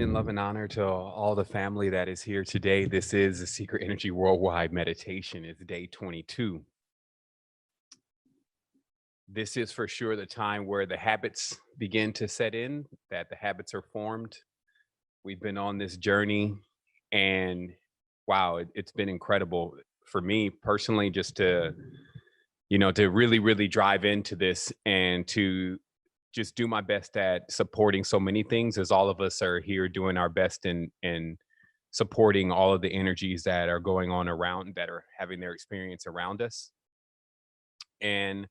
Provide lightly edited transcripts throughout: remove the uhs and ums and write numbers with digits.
in love and honor to all the family that is here today. This is the Secret Energy Worldwide Meditation. It's day 22. This is for sure the time where the habits begin to set in, that the habits are formed. We've been on this journey, and wow, it's been incredible for me personally just to really, really drive into this and to just do my best at supporting so many things as all of us are here doing our best in supporting all of the energies that are going on around that are having their experience around us. And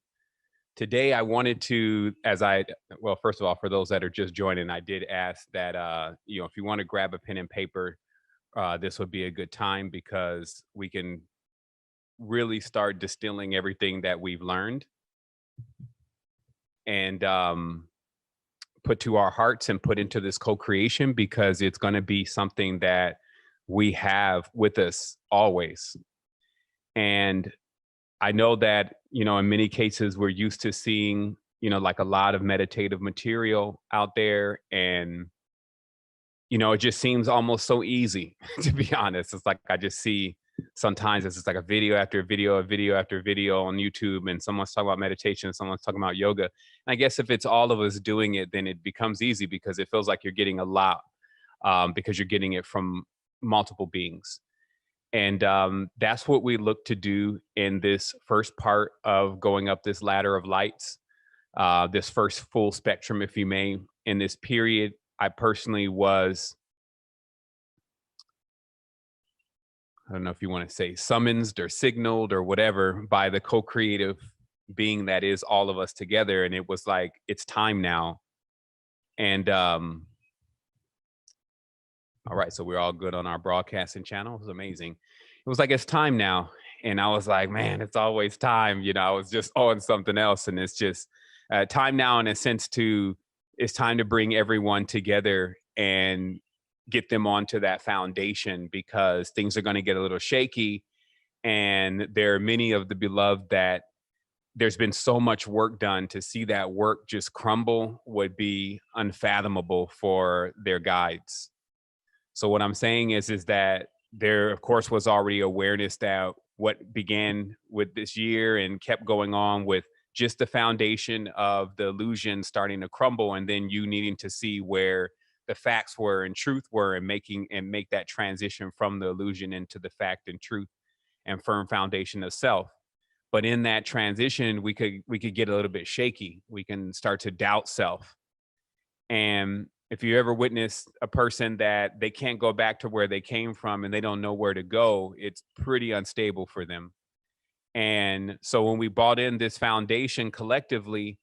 today I wanted to, well, first of all, for those that are just joining, I did ask that, if you want to grab a pen and paper, this would be a good time because we can really start distilling everything that we've learned and put to our hearts and put into this co-creation, because it's going to be something that we have with us always. And I know that, in many cases, we're used to seeing, like a lot of meditative material out there. And, it just seems almost so easy, to be honest. It's like I just see sometimes it's just like a video after video, a video after video on YouTube, and someone's talking about meditation, someone's talking about yoga. And I guess if it's all of us doing it, then it becomes easy because it feels like you're getting a lot, because you're getting it from multiple beings. And that's what we look to do in this first part of going up this ladder of lights, this first full spectrum, if you may. In this period, I personally was, I don't know if you want to say summoned or signaled or whatever, by the co-creative being that is all of us together. And it was like, it's time now. And all right, so we're all good on our broadcasting channel. It was amazing. It was like, it's time now. And I was like, man, it's always time. I was just on something else. And it's just time now, in a sense, it's time to bring everyone together and get them onto that foundation, because things are going to get a little shaky. And there are many of the beloved that there's been so much work done. To see that work just crumble would be unfathomable for their guides. So what I'm saying is that there, of course, was already awareness that what began with this year and kept going on with just the foundation of the illusion starting to crumble, and then you needing to see where the facts were and truth were, and make that transition from the illusion into the fact and truth and firm foundation of self. But in that transition, we could get a little bit shaky. We can start to doubt self. And if you ever witness a person that they can't go back to where they came from and they don't know where to go, it's pretty unstable for them. And so when we brought in this foundation collectively,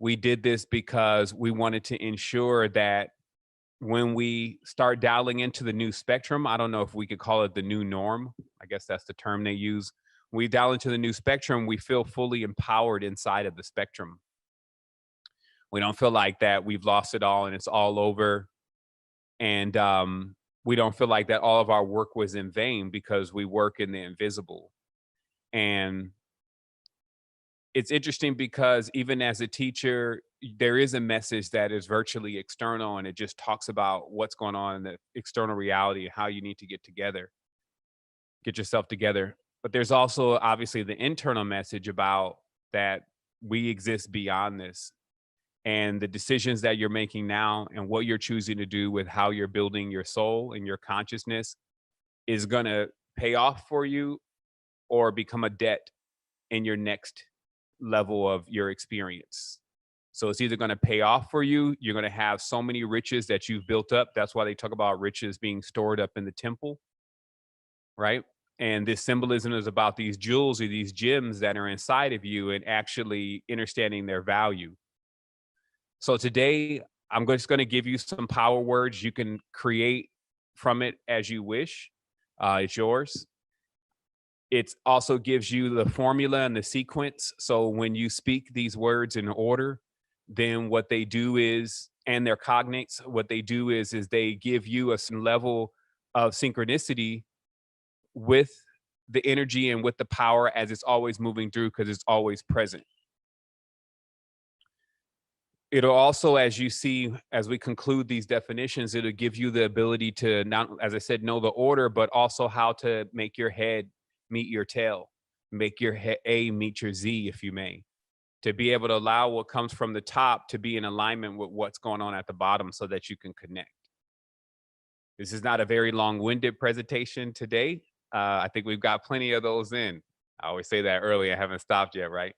we did this because we wanted to ensure that when we start dialing into the new spectrum, I don't know if we could call it the new norm. I guess that's the term they use. When we dial into the new spectrum, we feel fully empowered inside of the spectrum. We don't feel like that we've lost it all and it's all over. And we don't feel like that all of our work was in vain, because we work in the invisible. And it's interesting because even as a teacher, there is a message that is virtually external, and it just talks about what's going on in the external reality, how you need to get yourself together. But there's also obviously the internal message about that we exist beyond this, and the decisions that you're making now and what you're choosing to do with how you're building your soul and your consciousness is going to pay off for you or become a debt in your next level of your experience. So it's either going to pay off for you. You're going to have so many riches that you've built up. That's why they talk about riches being stored up in the temple, right? And this symbolism is about these jewels or these gems that are inside of you and actually understanding their value. So today, I'm just going to give you some power words. You can create from it as you wish. It's yours. It also gives you the formula and the sequence. So when you speak these words in order, then what they do is, and their cognates, what they do is they give you a some level of synchronicity with the energy and with the power as it's always moving through, because it's always present. It'll also, as you see, as we conclude these definitions, it'll give you the ability to not, as I said, know the order, but also how to make your head meet your tail, make your A meet your Z, if you may, to be able to allow what comes from the top to be in alignment with what's going on at the bottom so that you can connect. This is not a very long-winded presentation today. I think we've got plenty of those in. I always say that early. I haven't stopped yet, right?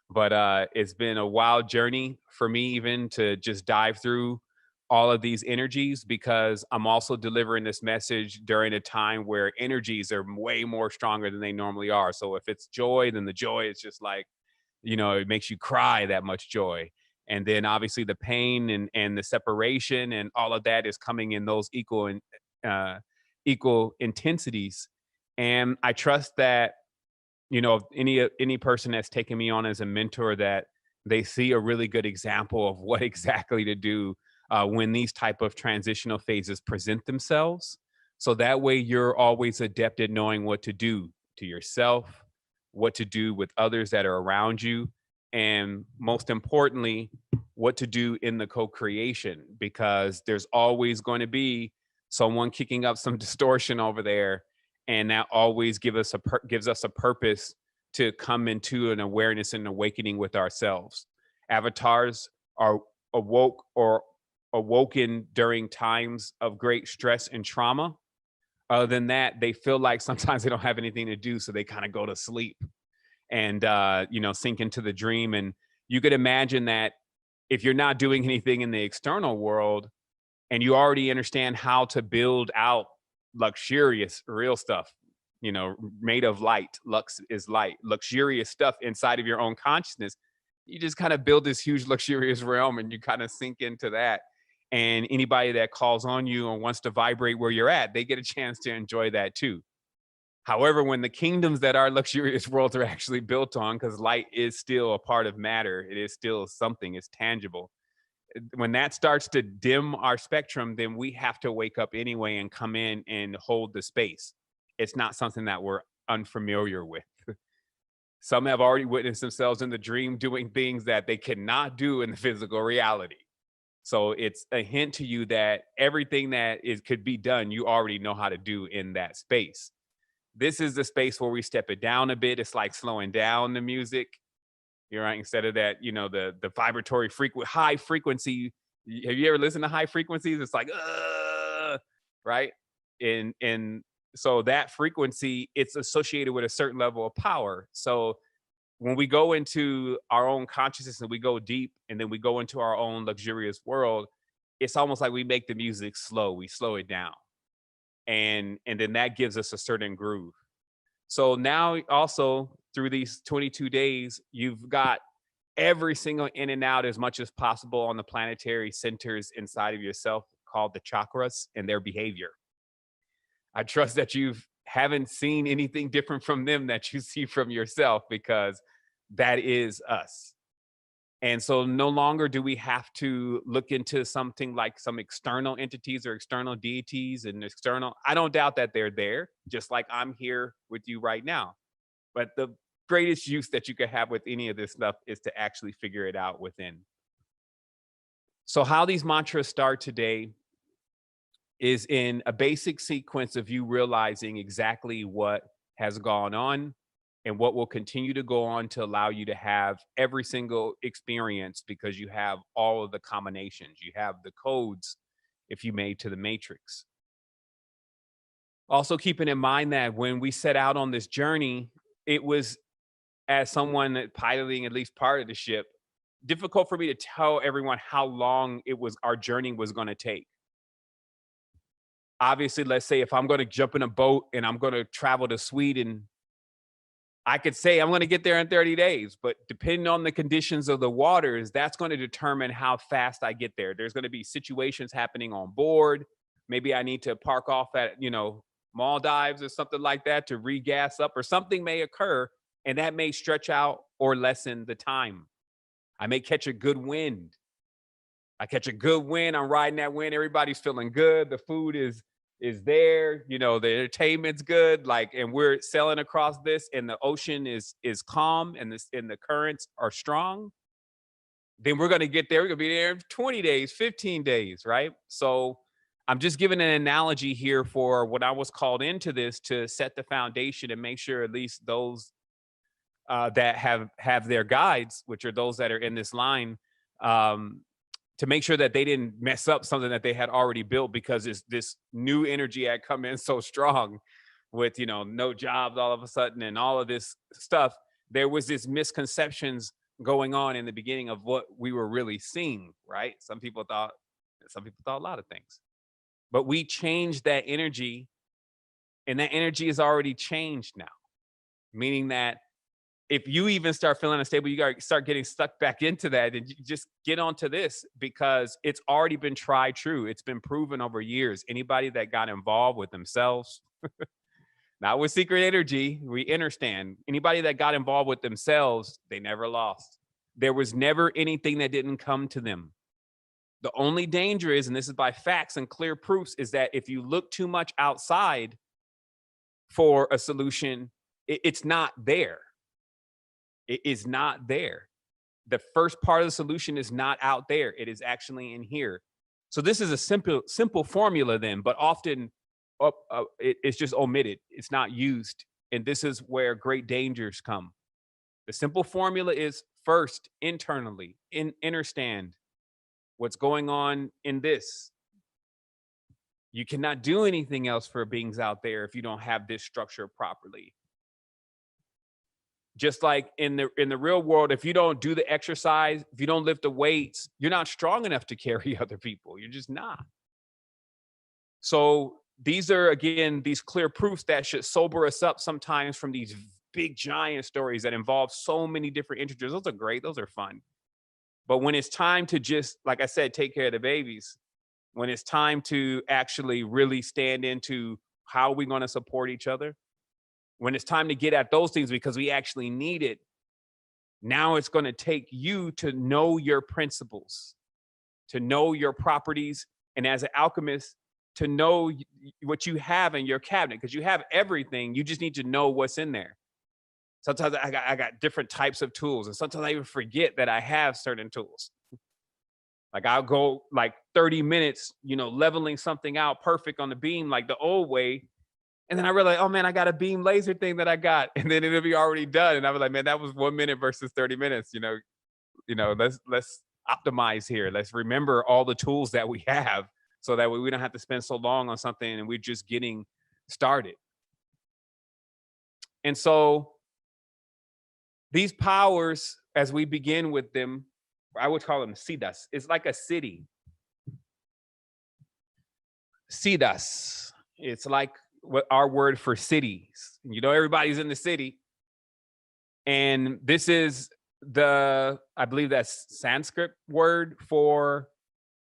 But it's been a wild journey for me even to just dive through all of these energies, because I'm also delivering this message during a time where energies are way more stronger than they normally are. So if it's joy, then the joy is just like, it makes you cry, that much joy. And then obviously the pain and the separation and all of that is coming in those uh, equal intensities. And I trust that, any person that's taken me on as a mentor, that they see a really good example of what exactly to do when these type of transitional phases present themselves. So that way you're always adept at knowing what to do to yourself, what to do with others that are around you, and most importantly, what to do in the co-creation, because there's always going to be someone kicking up some distortion over there, and that always gives us a purpose to come into an awareness and awakening with ourselves. Avatars are awoken during times of great stress and trauma. Other than that, they feel like sometimes they don't have anything to do, so they kind of go to sleep and sink into the dream. And you could imagine that if you're not doing anything in the external world and you already understand how to build out luxurious real stuff, made of light, lux is light, luxurious stuff inside of your own consciousness, you just kind of build this huge luxurious realm and you kind of sink into that. And anybody that calls on you and wants to vibrate where you're at, they get a chance to enjoy that too. However, when the kingdoms that our luxurious worlds are actually built on, because light is still a part of matter, it is still something, it's tangible. When that starts to dim our spectrum, then we have to wake up anyway and come in and hold the space. It's not something that we're unfamiliar with. Some have already witnessed themselves in the dream doing things that they cannot do in the physical reality. So it's a hint to you that everything that could be done, you already know how to do in that space. This is the space where we step it down a bit. It's like slowing down the music. You're right. Instead of that, the vibratory high frequency. Have you ever listened to high frequencies? It's like, right? And so that frequency, it's associated with a certain level of power. So when we go into our own consciousness and we go deep and then we go into our own luxurious world, it's almost like we make the music slow. We slow it down. And then that gives us a certain groove. So now also through these 22 days, you've got every single in and out as much as possible on the planetary centers inside of yourself called the chakras and their behavior. I trust that you haven't seen anything different from them that you see from yourself, because that is us. And so no longer do we have to look into something like some external entities or external deities and I don't doubt that they're there, just like I'm here with you right now. But the greatest use that you could have with any of this stuff is to actually figure it out within. So how these mantras start today is in a basic sequence of you realizing exactly what has gone on and what will continue to go on to allow you to have every single experience, because you have all of the combinations, you have the codes, if you may, to the matrix. Also keeping in mind that when we set out on this journey, it was, as someone piloting at least part of the ship, difficult for me to tell everyone how long our journey was going to take. Obviously, let's say if I'm going to jump in a boat and I'm going to travel to Sweden, I could say I'm going to get there in 30 days, but depending on the conditions of the waters, that's going to determine how fast I get there. There's going to be situations happening on board. Maybe I need to park off at, Maldives or something like that to regas up, or something may occur, and that may stretch out or lessen the time. I may catch a good wind. I catch a good wind. I'm riding that wind. Everybody's feeling good. The food is there. The entertainment's good. And we're sailing across this, and the ocean is calm, and the currents are strong. then we're going to get there. We're going to be there in 20 days, 15 days, right? So I'm just giving an analogy here for what I was called into this to set the foundation and make sure at least those that have their guides, which are those that are in this line, um, to make sure that they didn't mess up something that they had already built, because it's this new energy had come in so strong with, you know, no jobs all of a sudden and all of this stuff. There was this misconceptions going on in the beginning of what we were really seeing, right? Some people thought a lot of things, but we changed that energy, and that energy is already changed now, meaning that if you even start feeling unstable, you got to start getting stuck back into that, and you just get onto this because it's already been tried true. It's been proven over years. Anybody that got involved with themselves, not with secret energy, we understand. Anybody that got involved with themselves, they never lost. There was never anything that didn't come to them. The only danger is, and this is by facts and clear proofs, is that if you look too much outside for a solution, it's not there. It is not there. The first part of the solution is not out there. It is actually in here. So this is a simple formula then, but often it's just omitted. It's not used. And this is where great dangers come. The simple formula is first internally, understand what's going on in this. You cannot do anything else for beings out there if you don't have this structure properly. Just like in the real world, if you don't do the exercise, if you don't lift the weights, you're not strong enough to carry other people. You're just not. So these are, again, these clear proofs that should sober us up sometimes from these big giant stories that involve so many different integers. Those are great. Those are fun. But when it's time to just, like I said, take care of the babies, when it's time to actually really stand into how we're going to support each other, when it's time to get at those things because we actually need it, now it's going to take you to know your principles, to know your properties, and as an alchemist, to know what you have in your cabinet, because you have everything. You just need to know what's in there. Sometimes I got different types of tools, and sometimes I even forget that I have certain tools. Like I'll go like 30 minutes, leveling something out perfect on the beam like the old way. And then I realized, oh man, I got a beam laser thing that I got. And then it'll be already done. And I was like, man, that was 1 minute versus 30 minutes. Let's optimize here. Let's remember all the tools that we have so that way we don't have to spend so long on something and we're just getting started. And so these powers, as we begin with them, I would call them StarDust. It's like a city. StarDust. It's like what our word for cities. Everybody's in the city. And this is I believe that's Sanskrit word for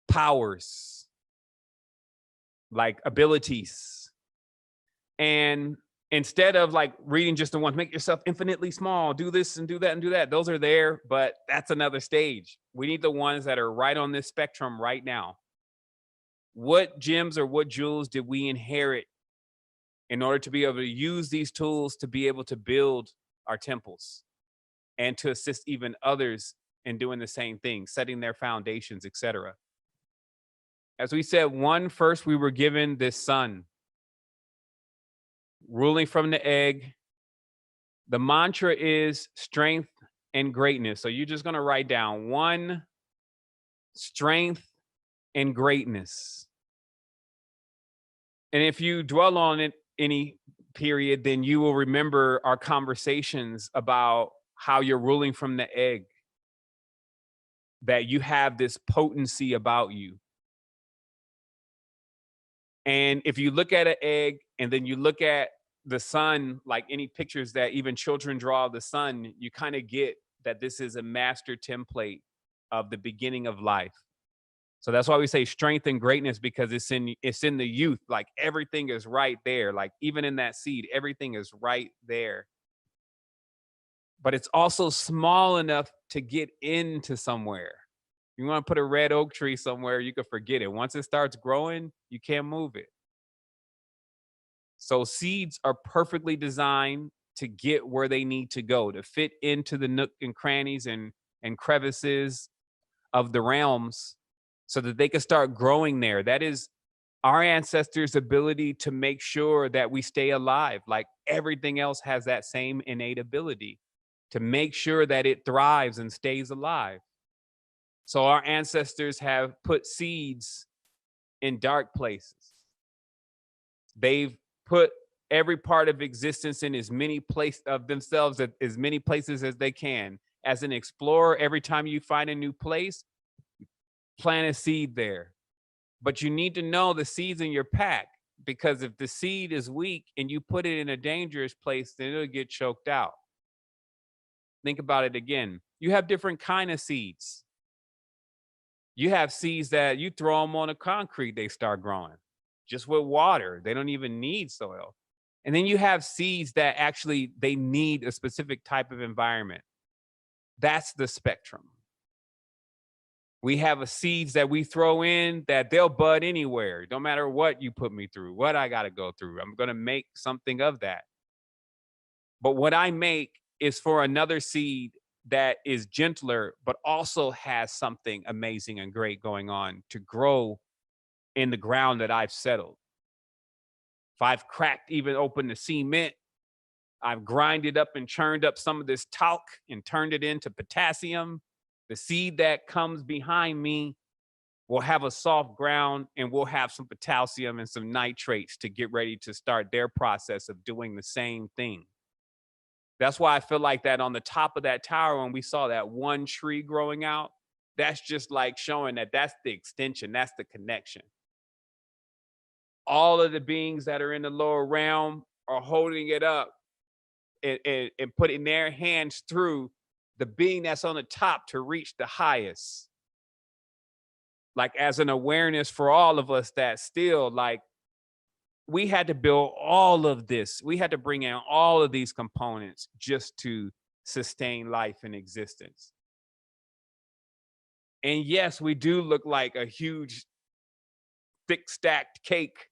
powers, like abilities. And instead of like reading just the ones, make yourself infinitely small, do this and do that and do that. Those are there, but that's another stage. We need the ones that are right on this spectrum right now. What gems or what jewels did we inherit in order to be able to use these tools to be able to build our temples and to assist even others in doing the same thing, setting their foundations, etc. As we said, first we were given this sun, ruling from the egg. The mantra is strength and greatness. So you're just going to write down 1, strength and greatness. And if you dwell on it any period, then you will remember our conversations about how you're ruling from the egg, that you have this potency about you. And if you look at an egg and then you look at the sun, like any pictures that even children draw of the sun, you kind of get that this is a master template of the beginning of life. So that's why we say strength and greatness, because it's in the youth. Like everything is right there. Like even in that seed, everything is right there. But it's also small enough to get into somewhere. You want to put a red oak tree somewhere, you can forget it. Once it starts growing, you can't move it. So seeds are perfectly designed to get where they need to go, to fit into the nook and crannies and crevices of the realms so that they can start growing there. That is our ancestors' ability to make sure that we stay alive. Like everything else has that same innate ability to make sure that it thrives and stays alive. So our ancestors have put seeds in dark places. They've put every part of existence in as many places of themselves, as many places as they can. As an explorer, every time you find a new place, plant a seed there. But you need to know the seeds in your pack, because if the seed is weak and you put it in a dangerous place, then it'll get choked out. Think about it again. You have different kind of seeds. You have seeds that you throw them on the concrete, they start growing just with water. They don't even need soil. And then you have seeds that actually they need a specific type of environment. That's the spectrum. We have a seeds that we throw in that they'll bud anywhere. No matter what you put me through, what I got to go through, I'm going to make something of that. But what I make is for another seed that is gentler, but also has something amazing and great going on to grow in the ground that I've settled. If I've cracked even open the cement, I've grinded up and churned up some of this talc and turned it into potassium. The seed that comes behind me will have a soft ground and we'll have some potassium and some nitrates to get ready to start their process of doing the same thing. That's why I feel like that on the top of that tower, when we saw that one tree growing out, that's just like showing that that's the extension, that's the connection. All of the beings that are in the lower realm are holding it up and putting their hands through the being that's on the top to reach the highest. Like as an awareness for all of us that still like, we had to build all of this. We had to bring in all of these components just to sustain life and existence. And yes, we do look like a huge, thick stacked cake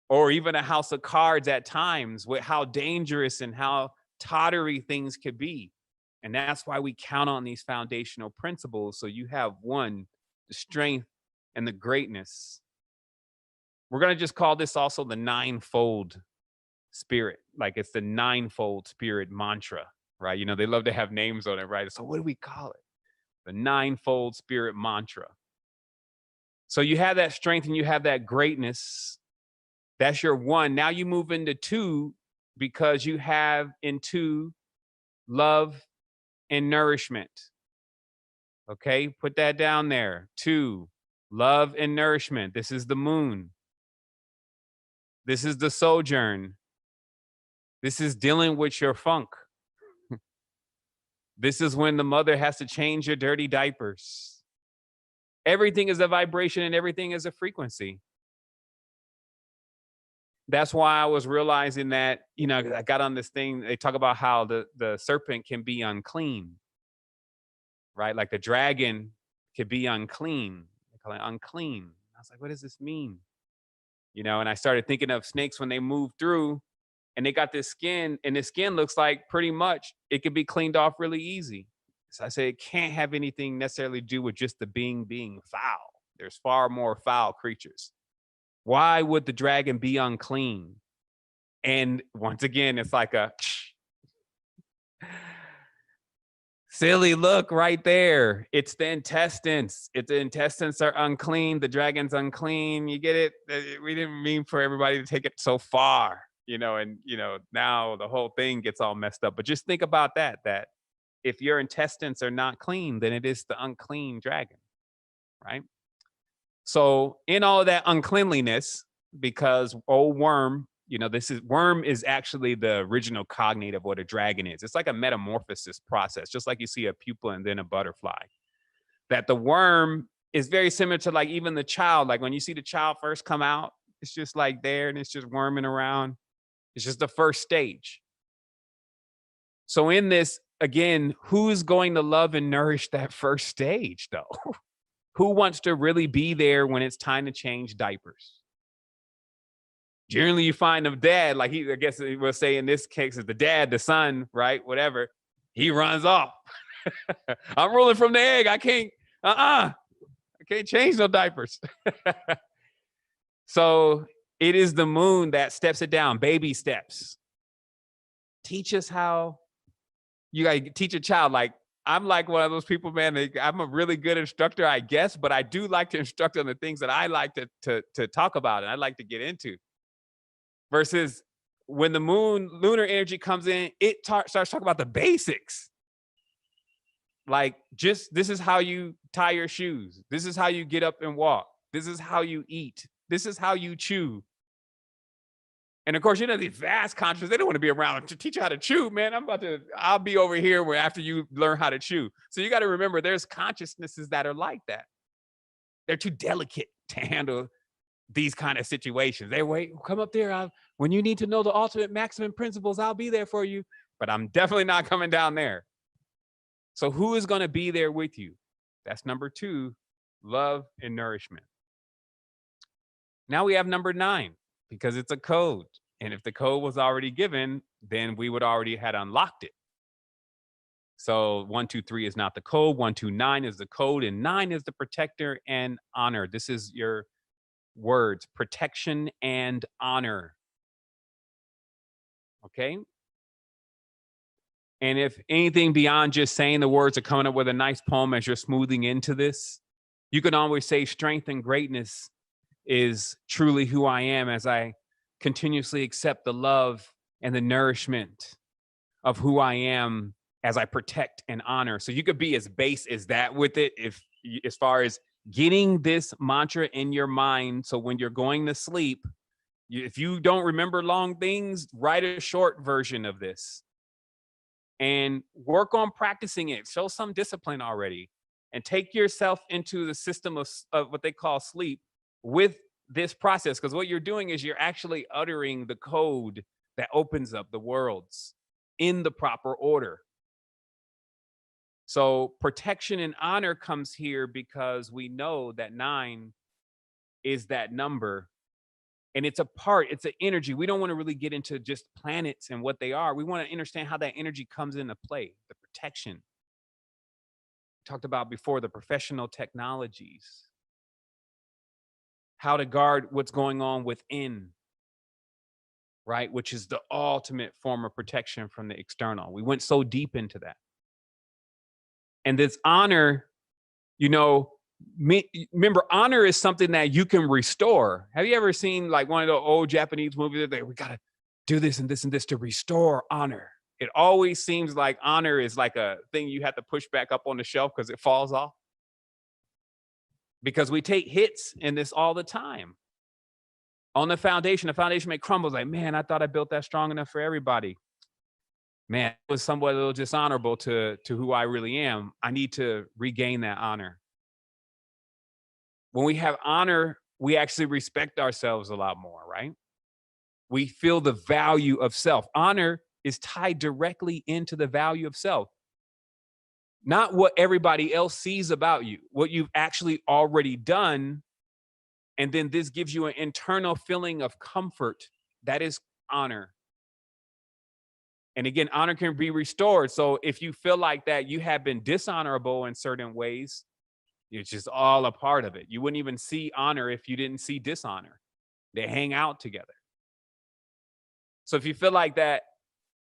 or even a house of cards at times with how dangerous and how tottery things could be. And that's why we count on these foundational principles. So you have one, the strength and the greatness. We're going to just call this also the ninefold spirit. Like it's the ninefold spirit mantra, right? You know, they love to have names on it, right? So what do we call it? The ninefold spirit mantra. So you have that strength and you have that greatness. That's your one. Now you move into two because you have in two love and nourishment. Okay, put that down there. Two, love and nourishment. This is the moon. This is the sojourn. This is dealing with your funk. This is when the mother has to change your dirty diapers. Everything is a vibration and everything is a frequency. That's why I was realizing that, you know, I got on this thing. They talk about how the serpent can be unclean, right? Like the dragon can be unclean. They call it unclean. I was like, what does this mean? You know, and I started thinking of snakes when they move through and they got this skin, and the skin looks like pretty much it could be cleaned off really easy. So I say it can't have anything necessarily do with just the being foul. There's far more foul creatures. Why would the dragon be unclean? And once again, it's like a silly look right there. It's the intestines. If the intestines are unclean, the dragon's unclean. You get it? We didn't mean for everybody to take it so far, you know, and, you know, now the whole thing gets all messed up. But just think about that if your intestines are not clean, then it is the unclean dragon, right? So in all of that uncleanliness, because old worm, you know, worm is actually the original cognate of what a dragon is. It's like a metamorphosis process, just like you see a pupa and then a butterfly. That the worm is very similar to like even the child. Like when you see the child first come out, it's just like there and it's just worming around. It's just the first stage. So in this, again, who's going to love and nourish that first stage though? Who wants to really be there when it's time to change diapers? Generally, you find the dad, like I guess we'll say in this case, is the dad, the son, right? Whatever. He runs off. I'm ruling from the egg. I can't I can't change no diapers. So it is the moon that steps it down, baby steps. Teach us how. You got to teach a child. Like, I'm like one of those people, man. I'm a really good instructor, I guess, but I do like to instruct on the things that I like to talk about and I like to get into. Versus when the lunar energy comes in, it starts talking about the basics. Like, just this is how you tie your shoes. This is how you get up and walk. This is how you eat. This is how you chew. And of course, these vast conscious, they don't want to be around to teach you how to chew, man. I'll be over here where after you learn how to chew. So you got to remember there's consciousnesses that are like that. They're too delicate to handle these kind of situations. They wait, come up there. When you need to know the ultimate maximum principles, I'll be there for you. But I'm definitely not coming down there. So who is going to be there with you? That's number 2, love and nourishment. Now we have number 9, because it's a code. And if the code was already given, then we would already had unlocked it. So 1, 2, 3 is not the code. 1, 2, 9 is the code. And 9 is the protector and honor. This is your words, protection and honor. Okay. And if anything beyond just saying the words or coming up with a nice poem as you're smoothing into this, you can always say strength and greatness is truly who I am as I continuously accept the love and the nourishment of who I am as I protect and honor. So you could be as base as that with it, as far as getting this mantra in your mind. So when you're going to sleep, if you don't remember long things, write a short version of this and work on practicing it. Show some discipline already and take yourself into the system of what they call sleep with this process. Because what you're doing is you're actually uttering the code that opens up the worlds in the proper order. So protection and honor comes here because we know that 9 is that number. And it's it's an energy. We don't want to really get into just planets and what they are. We want to understand how that energy comes into play, the protection. We talked about before the professional technologies, how to guard what's going on within, right? Which is the ultimate form of protection from the external. We went so deep into that. And this honor, remember, honor is something that you can restore. Have you ever seen like one of the old Japanese movies that we got to do this and this and this to restore honor? It always seems like honor is like a thing you have to push back up on the shelf because it falls off. Because we take hits in this all the time. On the foundation may crumble. Like, man, I thought I built that strong enough for everybody. Man, it was somewhat a little dishonorable to who I really am. I need to regain that honor. When we have honor, we actually respect ourselves a lot more, right? We feel the value of self. Honor is tied directly into the value of self. Not what everybody else sees about you, what you've actually already done. And then this gives you an internal feeling of comfort. That is honor. And again, honor can be restored. So if you feel like that you have been dishonorable in certain ways, it's just all a part of it. You wouldn't even see honor if you didn't see dishonor. They hang out together. So if you feel like that,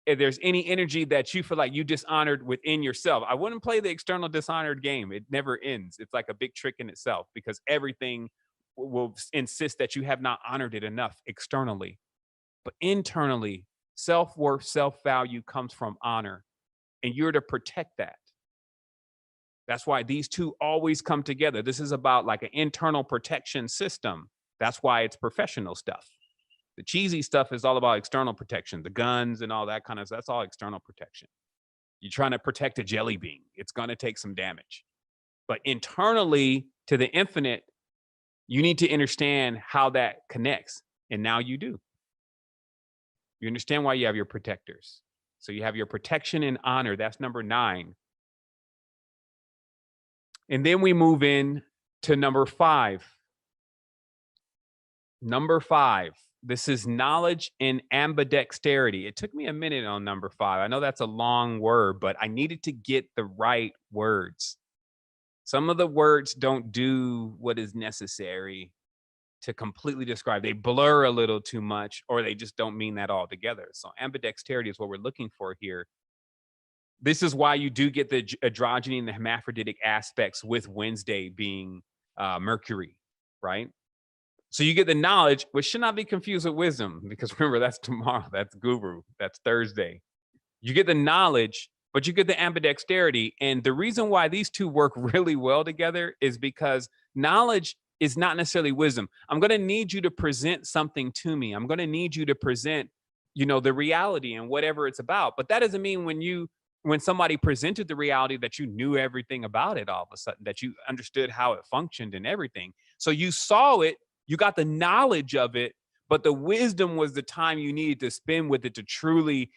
if there's any energy that you feel like you dishonored within yourself, I wouldn't play the external dishonored game. It never ends. It's like a big trick in itself because everything will insist that you have not honored it enough externally. But internally, self-worth, self-value comes from honor, and you're to protect that. That's why these two always come together. This is about like an internal protection system. That's why it's professional stuff. The cheesy stuff is all about external protection, the guns and all that kind of stuff. That's all external protection. You're trying to protect a jelly bean. It's going to take some damage. But internally to the infinite, you need to understand how that connects. And now you do. You understand why you have your protectors. So you have your protection and honor. That's number 9. And then we move in to number 5. Number 5. This is knowledge and ambidexterity. It took me a minute on number 5. I know that's a long word, but I needed to get the right words. Some of the words don't do what is necessary to completely describe. They blur a little too much, or they just don't mean that altogether. So ambidexterity is what we're looking for here. This is why you do get the androgyny and the hermaphroditic aspects with Wednesday being Mercury, right? So you get the knowledge, which should not be confused with wisdom, because remember, that's tomorrow, that's guru, that's Thursday. You get the knowledge, but you get the ambidexterity. And the reason why these two work really well together is because knowledge is not necessarily wisdom. I'm going to need you to present something to me. I'm going to need you to present, the reality and whatever it's about. But that doesn't mean when somebody presented the reality that you knew everything about it all of a sudden, that you understood how it functioned and everything. So you saw it, you got the knowledge of it, but the wisdom was the time you needed to spend with it to truly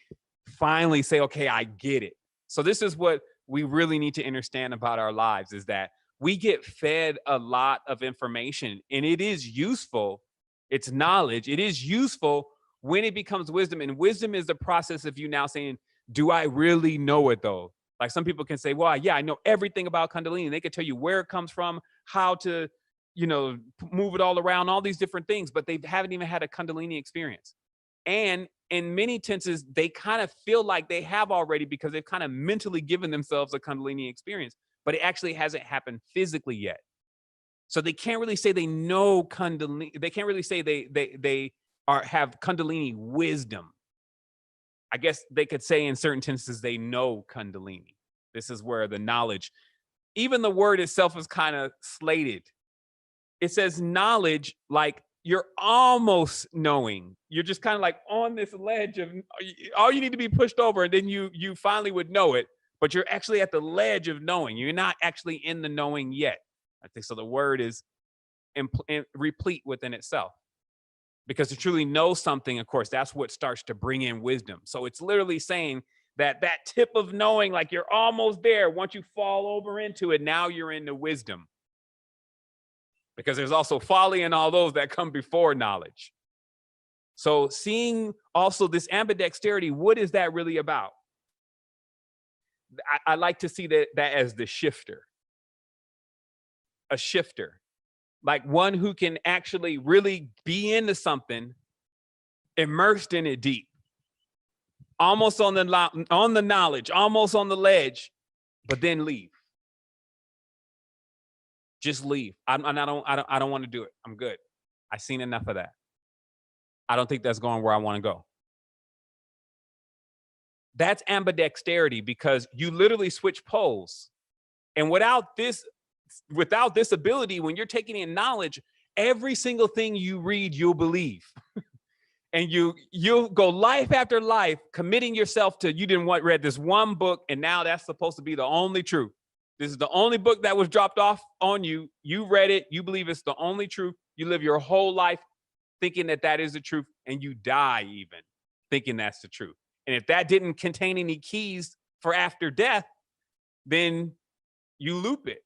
finally say, okay, I get it. So this is what we really need to understand about our lives, is that we get fed a lot of information, and it is useful. It's knowledge. It is useful when it becomes wisdom. And wisdom is the process of you now saying, do I really know it though? Like some people can say, well, yeah, I know everything about Kundalini. They can tell you where it comes from, how to, move it all around, all these different things, but they haven't even had a Kundalini experience. And in many tenses, they kind of feel like they have already, because they've kind of mentally given themselves a Kundalini experience, but it actually hasn't happened physically yet. So they can't really say they know Kundalini. They can't really say they have Kundalini wisdom. I guess they could say in certain tenses they know Kundalini. This is where the knowledge, even the word itself is kind of slated. It says knowledge, like you're almost knowing. You're just kind of like on this ledge of, all you need to be pushed over, and then you finally would know it, but you're actually at the ledge of knowing. You're not actually in the knowing yet. I think so. The word is replete within itself. Because to truly know something, of course, that's what starts to bring in wisdom. So it's literally saying that tip of knowing, like you're almost there. Once you fall over into it, now you're into wisdom. Because there's also folly and all those that come before knowledge. So seeing also this ambidexterity, what is that really about? I like to see that as the shifter. A shifter. Like one who can actually really be into something, immersed in it deep, almost on the knowledge, almost on the ledge, but then leave. Just leave. I don't want to do it. I'm good. I've seen enough of that. I don't think that's going where I want to go. That's ambidexterity, because you literally switch poles. And without this ability, when you're taking in knowledge, every single thing you read, you'll believe. And you'll go life after life, committing yourself to, you didn't read this one book, and now that's supposed to be the only truth. This is the only book that was dropped off on you. You read it. You believe it's the only truth. You live your whole life thinking that is the truth, and you die even thinking that's the truth. And if that didn't contain any keys for after death, then you loop it.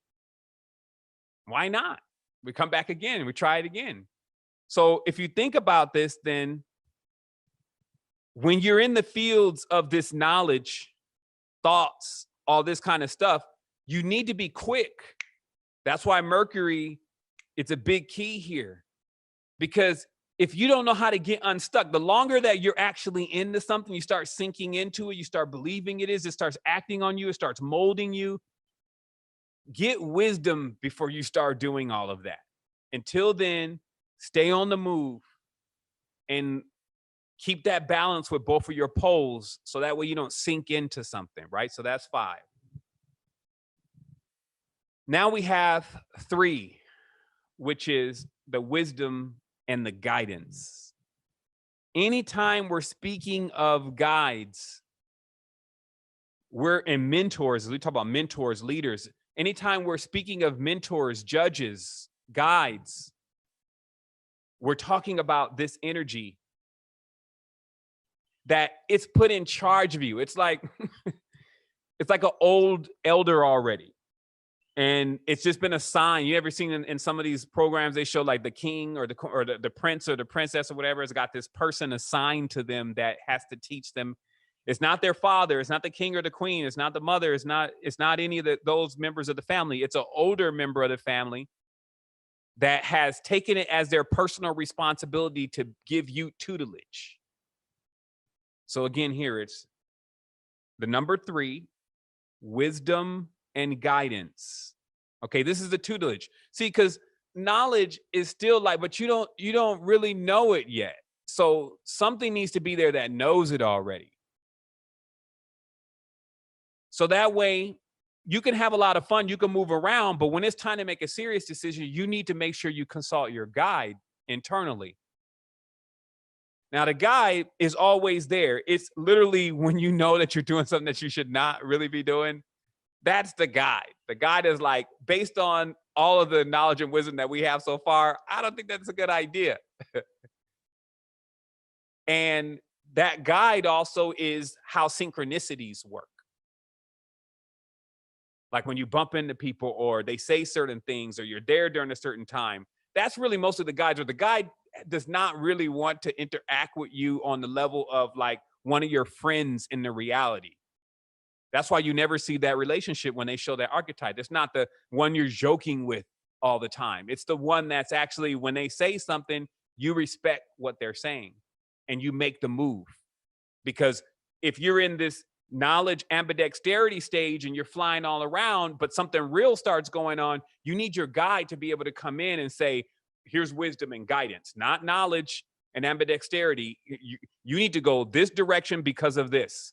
Why not? We come back again and we try it again. So if you think about this, then when you're in the fields of this knowledge, thoughts, all this kind of stuff, you need to be quick. That's why Mercury, it's a big key here. Because if you don't know how to get unstuck, the longer that you're actually into something, you start sinking into it, you start believing it starts acting on you, it starts molding you. Get wisdom before you start doing all of that. Until then, stay on the move and keep that balance with both of your poles, so that way you don't sink into something, right? So that's 5. Now we have 3, which is the wisdom and the guidance. Anytime we're speaking of guides, we're in mentors. We talk about mentors, leaders. Anytime we're speaking of mentors, judges, guides, we're talking about this energy that it's put in charge of you. It's like it's like an old elder already. And it's just been assigned. You ever seen in some of these programs, they show like the king or the prince or the princess or whatever has got this person assigned to them that has to teach them. It's not their father. It's not the king or the queen. It's not the mother. It's not any of those members of the family. It's an older member of the family that has taken it as their personal responsibility to give you tutelage. So again, here it's the number 3, wisdom and guidance. Okay, this is the tutelage. See, because knowledge is still like, but you don't really know it yet. So something needs to be there that knows it already. So that way you can have a lot of fun, you can move around, but when it's time to make a serious decision, you need to make sure you consult your guide internally. Now, the guide is always there. It's literally when you know that you're doing something that you should not really be doing. That's the guide. The guide is like, based on all of the knowledge and wisdom that we have so far, I don't think that's a good idea. And that guide also is how synchronicities work. Like when you bump into people or they say certain things or you're there during a certain time, that's really most of the guides. Or the guide does not really want to interact with you on the level of like one of your friends in the reality. That's why you never see that relationship when they show that archetype. It's not the one you're joking with all the time. It's the one that's actually, when they say something, you respect what they're saying and you make the move. Because if you're in this knowledge ambidexterity stage and you're flying all around, but something real starts going on, you need your guide to be able to come in and say, here's wisdom and guidance, not knowledge and ambidexterity. You need to go this direction because of this.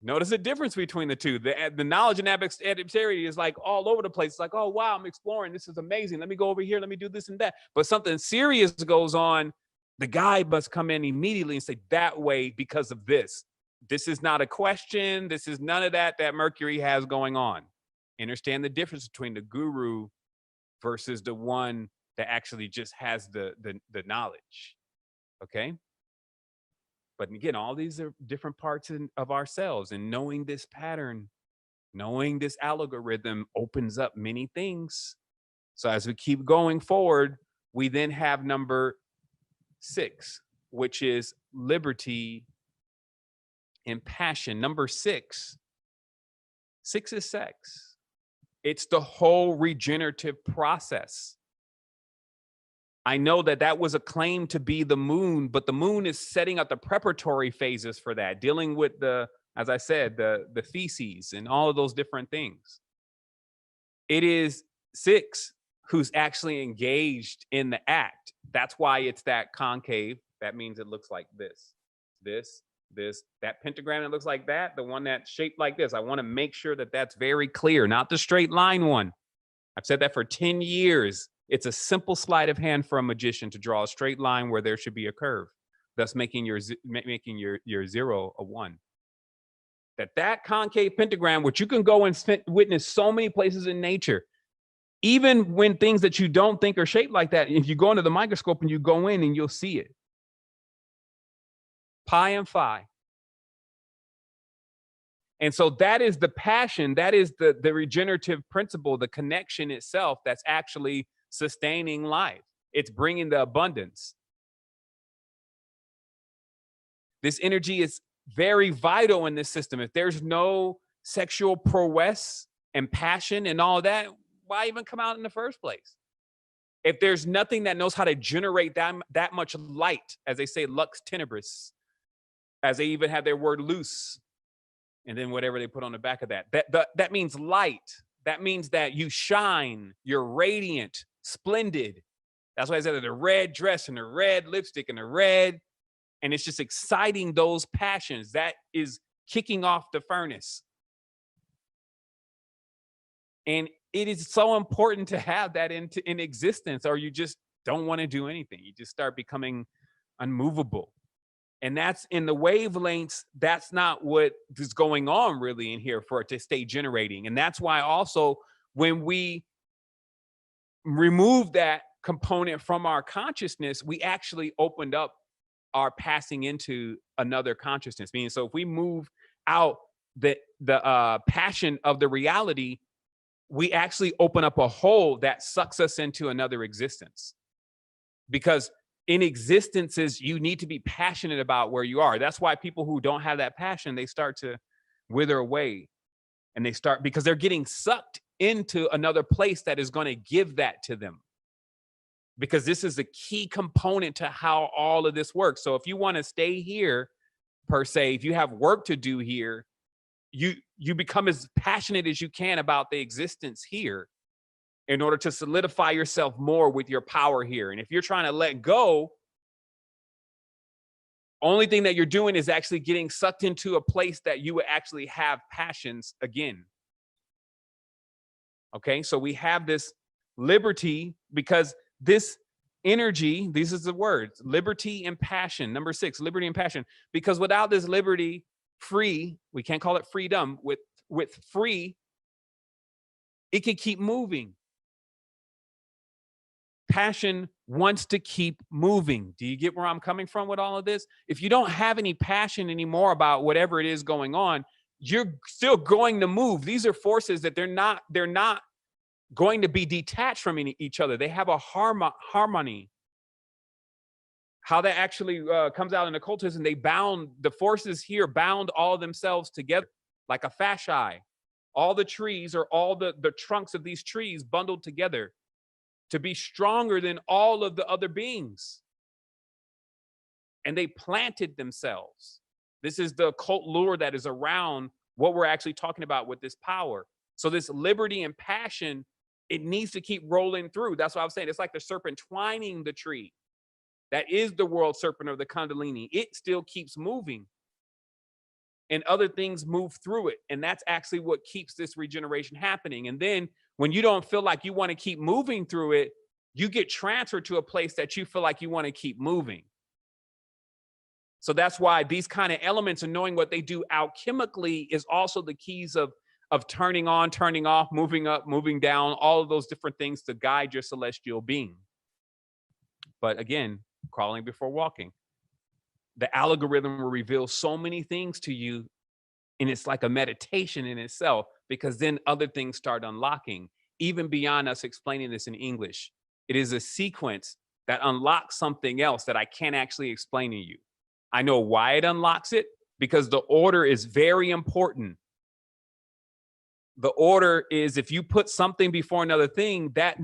Notice the difference between the two. The knowledge and ambidexterity is like all over the place. It's like, oh, wow, I'm exploring. This is amazing. Let me go over here. Let me do this and that. But something serious goes on. The guide must come in immediately and say, that way because of this. This is not a question. This is none of that Mercury has going on. Understand the difference between the guru versus the one that actually just has the knowledge. Okay? But again, all these are different parts of ourselves, and knowing this pattern, knowing this algorithm opens up many things. So as we keep going forward, we then have number 6, which is liberty and passion. Number 6 is sex. It's the whole regenerative process. I know that was a claim to be the moon, but the moon is setting up the preparatory phases for that, dealing with as I said, the feces and all of those different things. It is 6 who's actually engaged in the act. That's why it's that concave. That means it looks like this, that pentagram that looks like that, the one that's shaped like this. I want to make sure that that's very clear, not the straight line one. I've said that for 10 years. It's a simple sleight of hand for a magician to draw a straight line where there should be a curve, thus making your 0 a 1. That concave pentagram, which you can go and witness so many places in nature, even when things that you don't think are shaped like that, if you go into the microscope and you go in and you'll see it. Pi and phi. And so that is the passion, that is the regenerative principle, the connection itself that's actually sustaining life. It's bringing the abundance. This energy is very vital in this system. If there's no sexual prowess and passion and all that, why even come out in the first place? If there's nothing that knows how to generate that much light, as they say, lux tenebris, as they even have their word loose, and then whatever they put on the back of that means light. That means that you shine, you're radiant, splendid. That's why I said the red dress and the red lipstick and the red, and it's just exciting those passions. That is kicking off the furnace. And it is so important to have that in existence, or you just don't want to do anything. You just start becoming unmovable. And that's in the wavelengths. That's not what is going on really in here for it to stay generating. And that's why also when we remove that component from our consciousness, we actually opened up our passing into another consciousness. Meaning, so if we move out the passion of the reality, we actually open up a hole that sucks us into another existence. Because in existences, you need to be passionate about where you are. That's why people who don't have that passion, they start to wither away, and they start, because they're getting sucked into another place that is going to give that to them. Because this is a key component to how all of this works. So if you want to stay here, per se, if you have work to do here, you become as passionate as you can about the existence here in order to solidify yourself more with your power here. And if you're trying to let go, only thing that you're doing is actually getting sucked into a place that you would actually have passions again. Okay, so we have this liberty, because this energy, these is the words, liberty and passion. Number 6, liberty and passion. Because without this liberty, free, we can't call it freedom, with free, it can keep moving. Passion wants to keep moving. Do you get where I'm coming from with all of this? If you don't have any passion anymore about whatever it is going on, you're still going to move. These are forces that they're not going to be detached from each other. They have a harmony. How that actually comes out in occultism, the forces here bound all of themselves together like a fasci. All the trees, or all the trunks of these trees, bundled together to be stronger than all of the other beings. And they planted themselves. This is the occult lure that is around what we're actually talking about with this power. So this liberty and passion, it needs to keep rolling through. That's what I was saying. It's like the serpent twining the tree. That is the world serpent of the Kundalini. It still keeps moving, and other things move through it. And that's actually what keeps this regeneration happening. And then when you don't feel like you want to keep moving through it, you get transferred to a place that you feel like you want to keep moving. So that's why these kind of elements and knowing what they do alchemically is also the keys of turning on, turning off, moving up, moving down, all of those different things to guide your celestial being. But again, crawling before walking. The algorithm will reveal so many things to you, and it's like a meditation in itself, because then other things start unlocking, even beyond us explaining this in English. It is a sequence that unlocks something else that I can't actually explain to you. I know why it unlocks it, because the order is very important. The order is, if you put something before another thing, that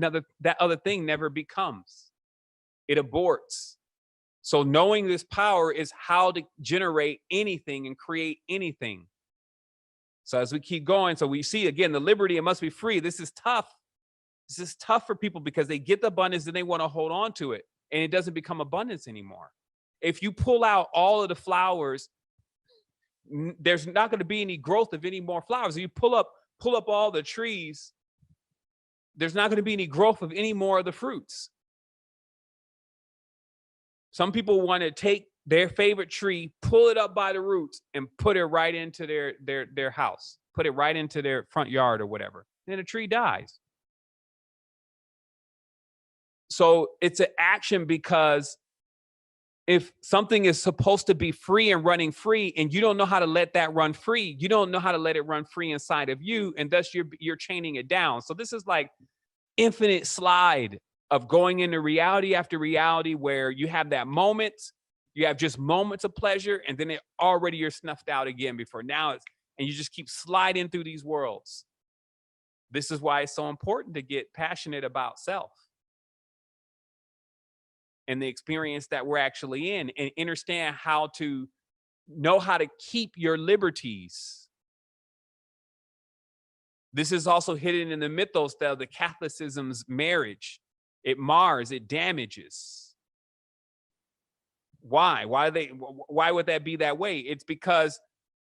other thing never becomes. It aborts. So knowing this power is how to generate anything and create anything. So as we keep going, so we see again, the liberty, it must be free. This is tough. This is tough for people because they get the abundance and they want to hold on to it, and it doesn't become abundance anymore. If you pull out all of the flowers, there's not going to be any growth of any more flowers. If you pull up all the trees, there's not going to be any growth of any more of the fruits. Some people want to take their favorite tree, pull it up by the roots, and put it right into their house, put it right into their front yard or whatever. Then the tree dies. So it's an action, because if something is supposed to be free and running free, and you don't know how to let that run free, you don't know how to let it run free inside of you, and thus you're chaining it down. So this is like infinite slide of going into reality after reality, where you have that moment, you have just moments of pleasure, and then you're snuffed out again before now and you just keep sliding through these worlds. This is why it's so important to get passionate about self and the experience that we're actually in, and understand how to know how to keep your liberties. This is also hidden in the mythos of the Catholicism's marriage. It mars, it damages. Why? Why would that be that way? It's because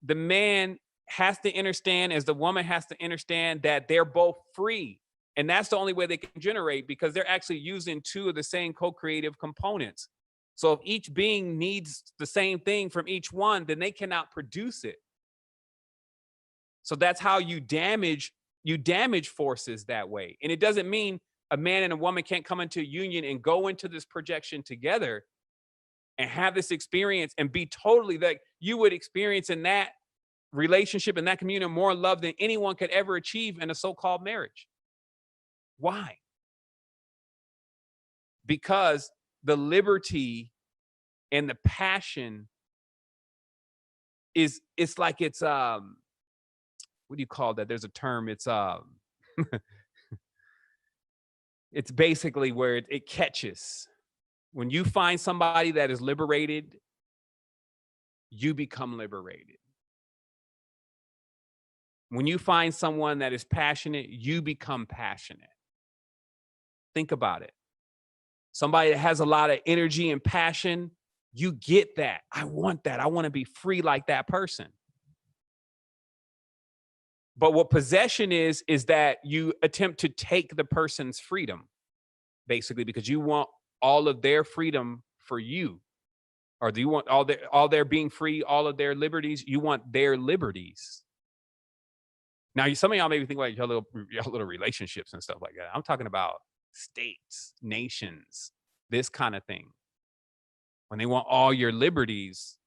the man has to understand, as the woman has to understand, that they're both free. And that's the only way they can generate, because they're actually using two of the same co-creative components. So if each being needs the same thing from each one, then they cannot produce it. So that's how you damage forces that way. And it doesn't mean a man and a woman can't come into a union and go into this projection together and have this experience and be totally like you would experience in that relationship, in that communion, more love than anyone could ever achieve in a so-called marriage. Why? Because the liberty and the passion it's like it's what do you call that? There's a term. It's it's basically where it catches. When you find somebody that is liberated, you become liberated. When you find someone that is passionate, you become passionate. Think about it. Somebody that has a lot of energy and passion, you get that. I want that. I want to be free like that person. But what possession is that you attempt to take the person's freedom, basically, because you want all of their freedom for you. Or do you want all their being free, all of their liberties? You want their liberties. Now, some of y'all maybe think like your little relationships and stuff like that. I'm talking about states, nations, this kind of thing. When they want all your liberties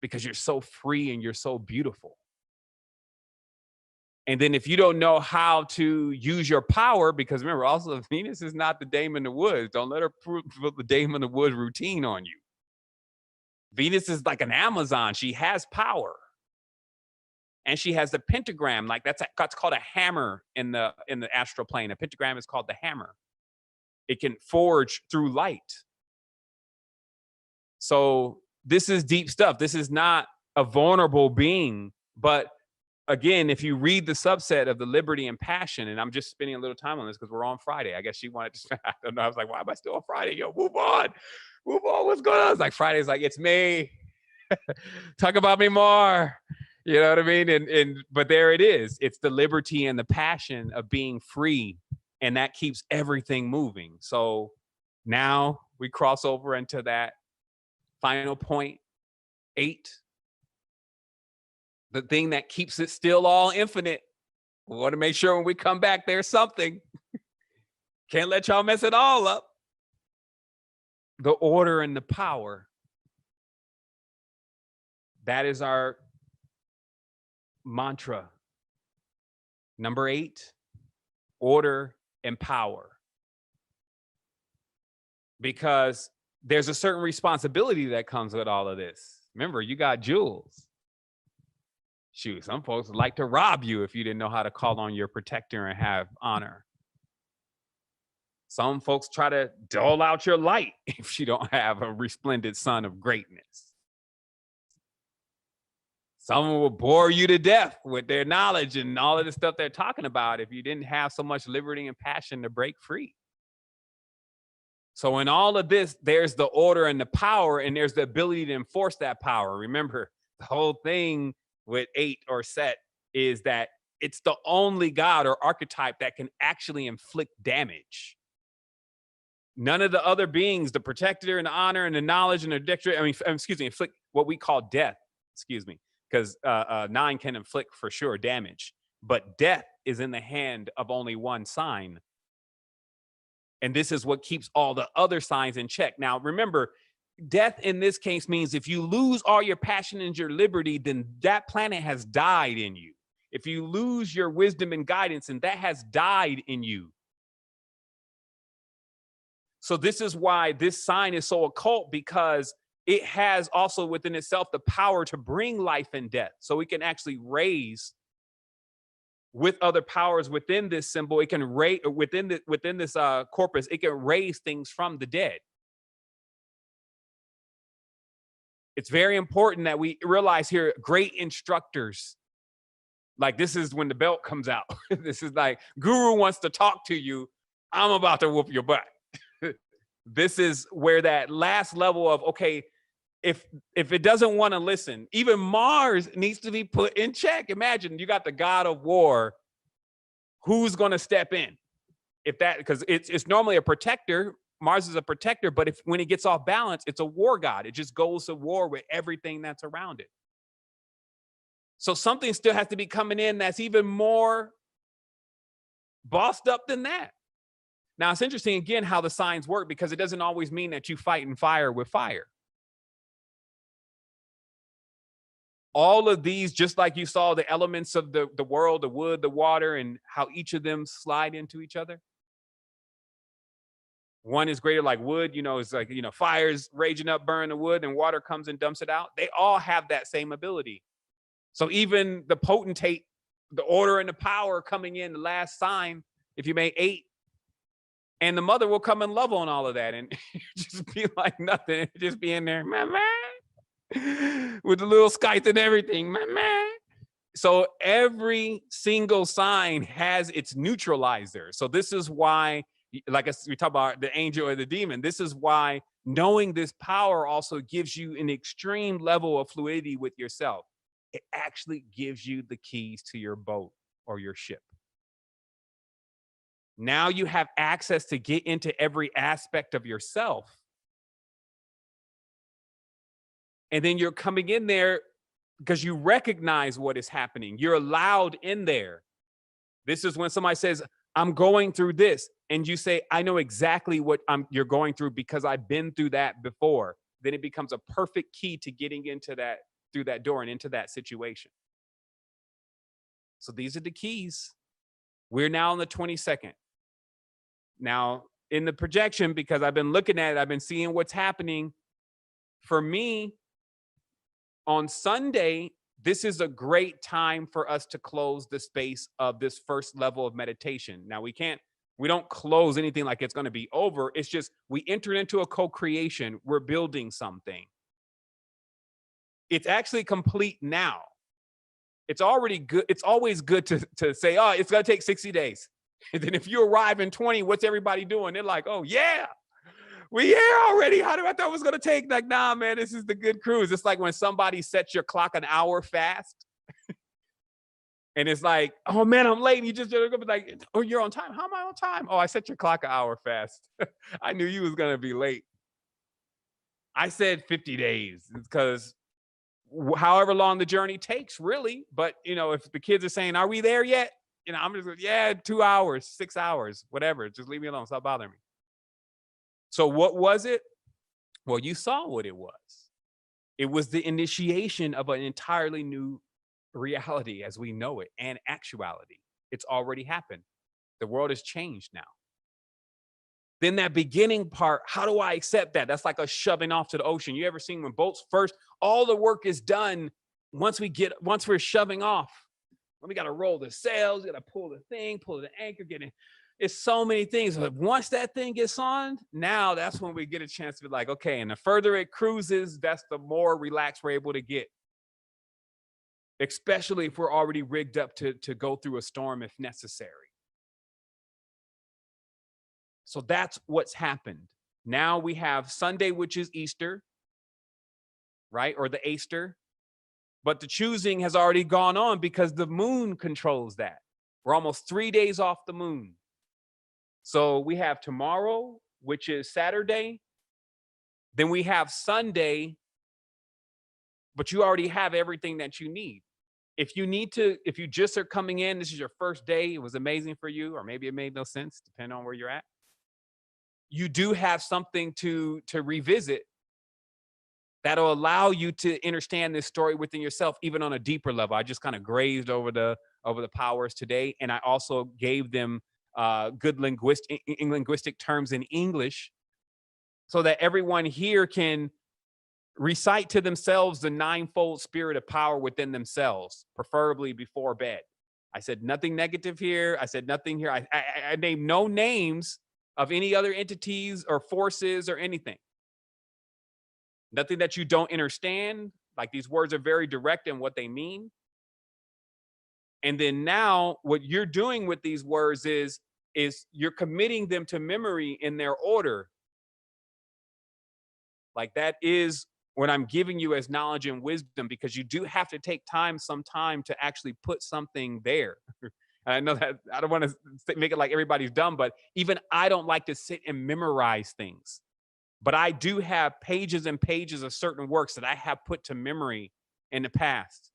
because you're so free and you're so beautiful. And then if you don't know how to use your power, because remember, also Venus is not the dame in the woods. Don't let her put the dame in the woods routine on you. Venus is like an Amazon. She has power. And she has the pentagram, like that's called a hammer in the astral plane. A pentagram is called the hammer. It can forge through light. So this is deep stuff. This is not a vulnerable being. But again, if you read the subset of the liberty and passion, and I'm just spending a little time on this because we're on Friday. I guess she wanted to, I don't know. I was like, why am I still on Friday? Yo, move on. Move on. What's going on? It's like Friday's like, it's me. Talk about me more. You know what I mean? But there it is. It's the liberty and the passion of being free. And that keeps everything moving. So now we cross over into that final point, 8. The thing that keeps it still all infinite. We want to make sure when we come back, there's something. Can't let y'all mess it all up. The order and the power. That is our mantra. Number 8, order and power. Because there's a certain responsibility that comes with all of this. Remember, you got jewels. Shoot, some folks would like to rob you if you didn't know how to call on your protector and have honor. Some folks try to dole out your light if you don't have a resplendent sun of greatness. Someone will bore you to death with their knowledge and all of the stuff they're talking about if you didn't have so much liberty and passion to break free. So in all of this, there's the order and the power, and there's the ability to enforce that power. Remember, the whole thing with 8 or set is that it's the only god or archetype that can actually inflict damage. None of the other beings, the protector and the honor and the knowledge and the dexterity, inflict what we call death, because 9 can inflict for sure damage, but death is in the hand of only one sign. And this is what keeps all the other signs in check. Now, remember, death in this case means if you lose all your passion and your liberty, then that planet has died in you. If you lose your wisdom and guidance, and that has died in you. So this is why this sign is so occult, because it has also within itself the power to bring life and death. So it can actually raise with other powers within this symbol. It can raise within this corpus. It can raise things from the dead. It's very important that we realize here, great instructors, like this is when the belt comes out. This is like, guru wants to talk to you. I'm about to whoop your butt. This is where that last level of, okay, if it doesn't want to listen, even Mars needs to be put in check. Imagine you got the god of war. Who's going to step in? Because it's normally a protector. Mars is a protector, but when it gets off balance, it's a war god. It just goes to war with everything that's around it. So something still has to be coming in that's even more bossed up than that. Now, it's interesting, again, how the signs work, because it doesn't always mean that you fight and fire with fire. All of these, just like you saw the elements of the world, the wood, the water, and how each of them slide into each other. One is greater like wood, it's like, fires raging up, burn the wood, and water comes and dumps it out. They all have that same ability. So even the potentate, the order and the power coming in, the last sign, if you made 8, and the mother will come and love on all of that and just be like nothing, just be in there, mama, with the little scythe and everything, mama. So every single sign has its neutralizer. So this is why, like we talk about the angel or the demon, this is why knowing this power also gives you an extreme level of fluidity with yourself. It actually gives you the keys to your boat or your ship. Now you have access to get into every aspect of yourself. And then you're coming in there because you recognize what is happening. You're allowed in there. This is when somebody says, I'm going through this. And you say, I know exactly what you're going through because I've been through that before. Then it becomes a perfect key to getting into that, through that door and into that situation. So these are the keys. We're now on the 22nd. Now, in the projection, because I've been looking at it, I've been seeing what's happening. For me, on Sunday, this is a great time for us to close the space of this first level of meditation. Now, we don't close anything like it's going to be over. It's just we entered into a co-creation. We're building something. It's actually complete now. It's already good. It's always good to say, oh, it's going to take 60 days. And then if you arrive in 20, what's everybody doing? They're like, oh, yeah, we here already. How do I thought it was going to take? Like, nah, man, this is the good cruise. It's like when somebody sets your clock an hour fast. And it's like, oh, man, I'm late. And you just be like, oh, you're on time. How am I on time? Oh, I set your clock an hour fast. I knew you was going to be late. I said 50 days because however long the journey takes, really. But, if the kids are saying, are we there yet? I'm just like, yeah, 2 hours, 6 hours, whatever. Just leave me alone. Stop bothering me. So what was it? Well, you saw what it was. It was the initiation of an entirely new reality as we know it and actuality. It's already happened. The world has changed now. Then that beginning part, how do I accept that? That's like a shoving off to the ocean. You ever seen when boats first, all the work is done once we're shoving off. We got to roll the sails, we got to pull the thing, pull the anchor, get in. It's so many things. But once that thing gets on, now that's when we get a chance to be like, okay, and the further it cruises, that's the more relaxed we're able to get. Especially if we're already rigged up to go through a storm if necessary. So that's what's happened. Now we have Sunday, which is Easter, right? Or the Easter. But the choosing has already gone on because the moon controls that. We're almost 3 days off the moon. So we have tomorrow, which is Saturday. Then we have Sunday, but you already have everything that you need. If you just are coming in, this is your first day, it was amazing for you, or maybe it made no sense, depending on where you're at. You do have something to revisit that'll allow you to understand this story within yourself, even on a deeper level. I just kind of grazed over the powers today, and I also gave them good linguistic terms in English, so that everyone here can recite to themselves the ninefold spirit of power within themselves, preferably before bed. I said nothing negative here. I said nothing here. I named no names of any other entities or forces or anything. Nothing that you don't understand. Like, these words are very direct in what they mean. And then now what you're doing with these words is you're committing them to memory in their order. Like, that is what I'm giving you as knowledge and wisdom, because you do have to take some time to actually put something there. I know that I don't want to make it like everybody's dumb, but even I don't like to sit and memorize things. But I do have pages and pages of certain works that I have put to memory in the past,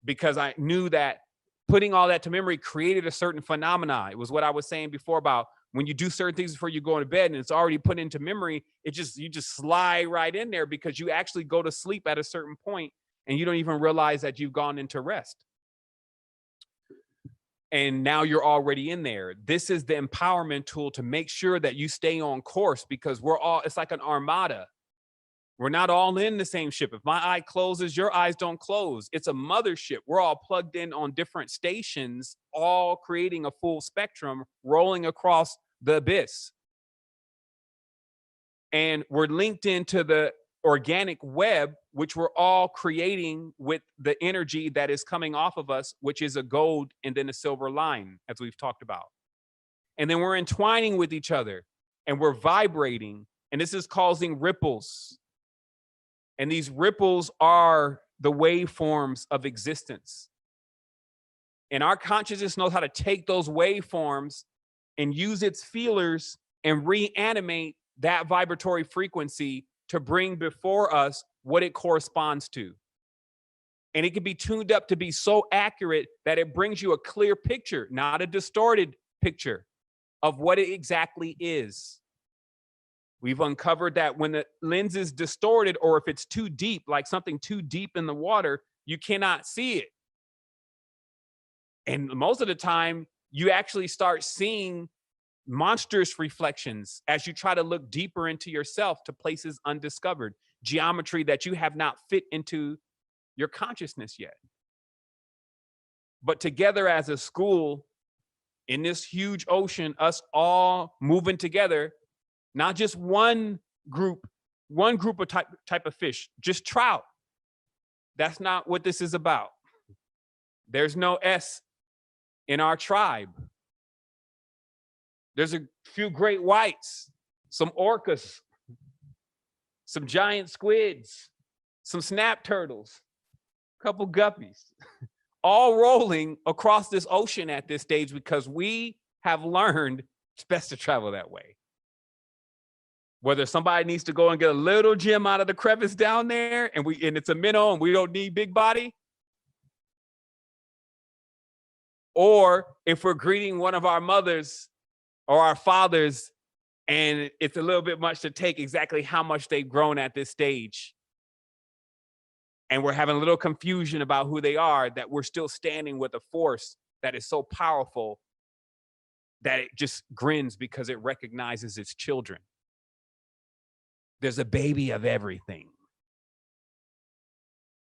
because I knew that putting all that to memory created a certain phenomena. It was what I was saying before about when you do certain things before you go to bed and it's already put into memory, you just slide right in there, because you actually go to sleep at a certain point and you don't even realize that you've gone into rest. And now you're already in there. This is the empowerment tool to make sure that you stay on course, because it's like an armada. We're not all in the same ship. If my eye closes, your eyes don't close. It's a mothership. We're all plugged in on different stations, all creating a full spectrum, rolling across the abyss. And we're linked into the organic web, which we're all creating with the energy that is coming off of us, which is a gold and then a silver line, as we've talked about. And then we're entwining with each other and we're vibrating, and this is causing ripples. And these ripples are the waveforms of existence. And our consciousness knows how to take those waveforms and use its feelers and reanimate that vibratory frequency to bring before us what it corresponds to. And it can be tuned up to be so accurate that it brings you a clear picture, not a distorted picture of what it exactly is. We've uncovered that when the lens is distorted, or if it's too deep, like something too deep in the water, you cannot see it. And most of the time, you actually start seeing monstrous reflections as you try to look deeper into yourself to places undiscovered, geometry that you have not fit into your consciousness yet. But together as a school, in this huge ocean, us all moving together, not just one group of type of fish, just trout. That's not what this is about. There's no S in our tribe. There's a few great whites, some orcas, some giant squids, some snap turtles, a couple guppies, all rolling across this ocean at this stage, because we have learned it's best to travel that way. Whether somebody needs to go and get a little gem out of the crevice down there, and it's a minnow and we don't need big body, or if we're greeting one of our mothers or our fathers and it's a little bit much to take exactly how much they've grown at this stage, and we're having a little confusion about who they are, that we're still standing with a force that is so powerful that it just grins because it recognizes its children. There's a baby of everything.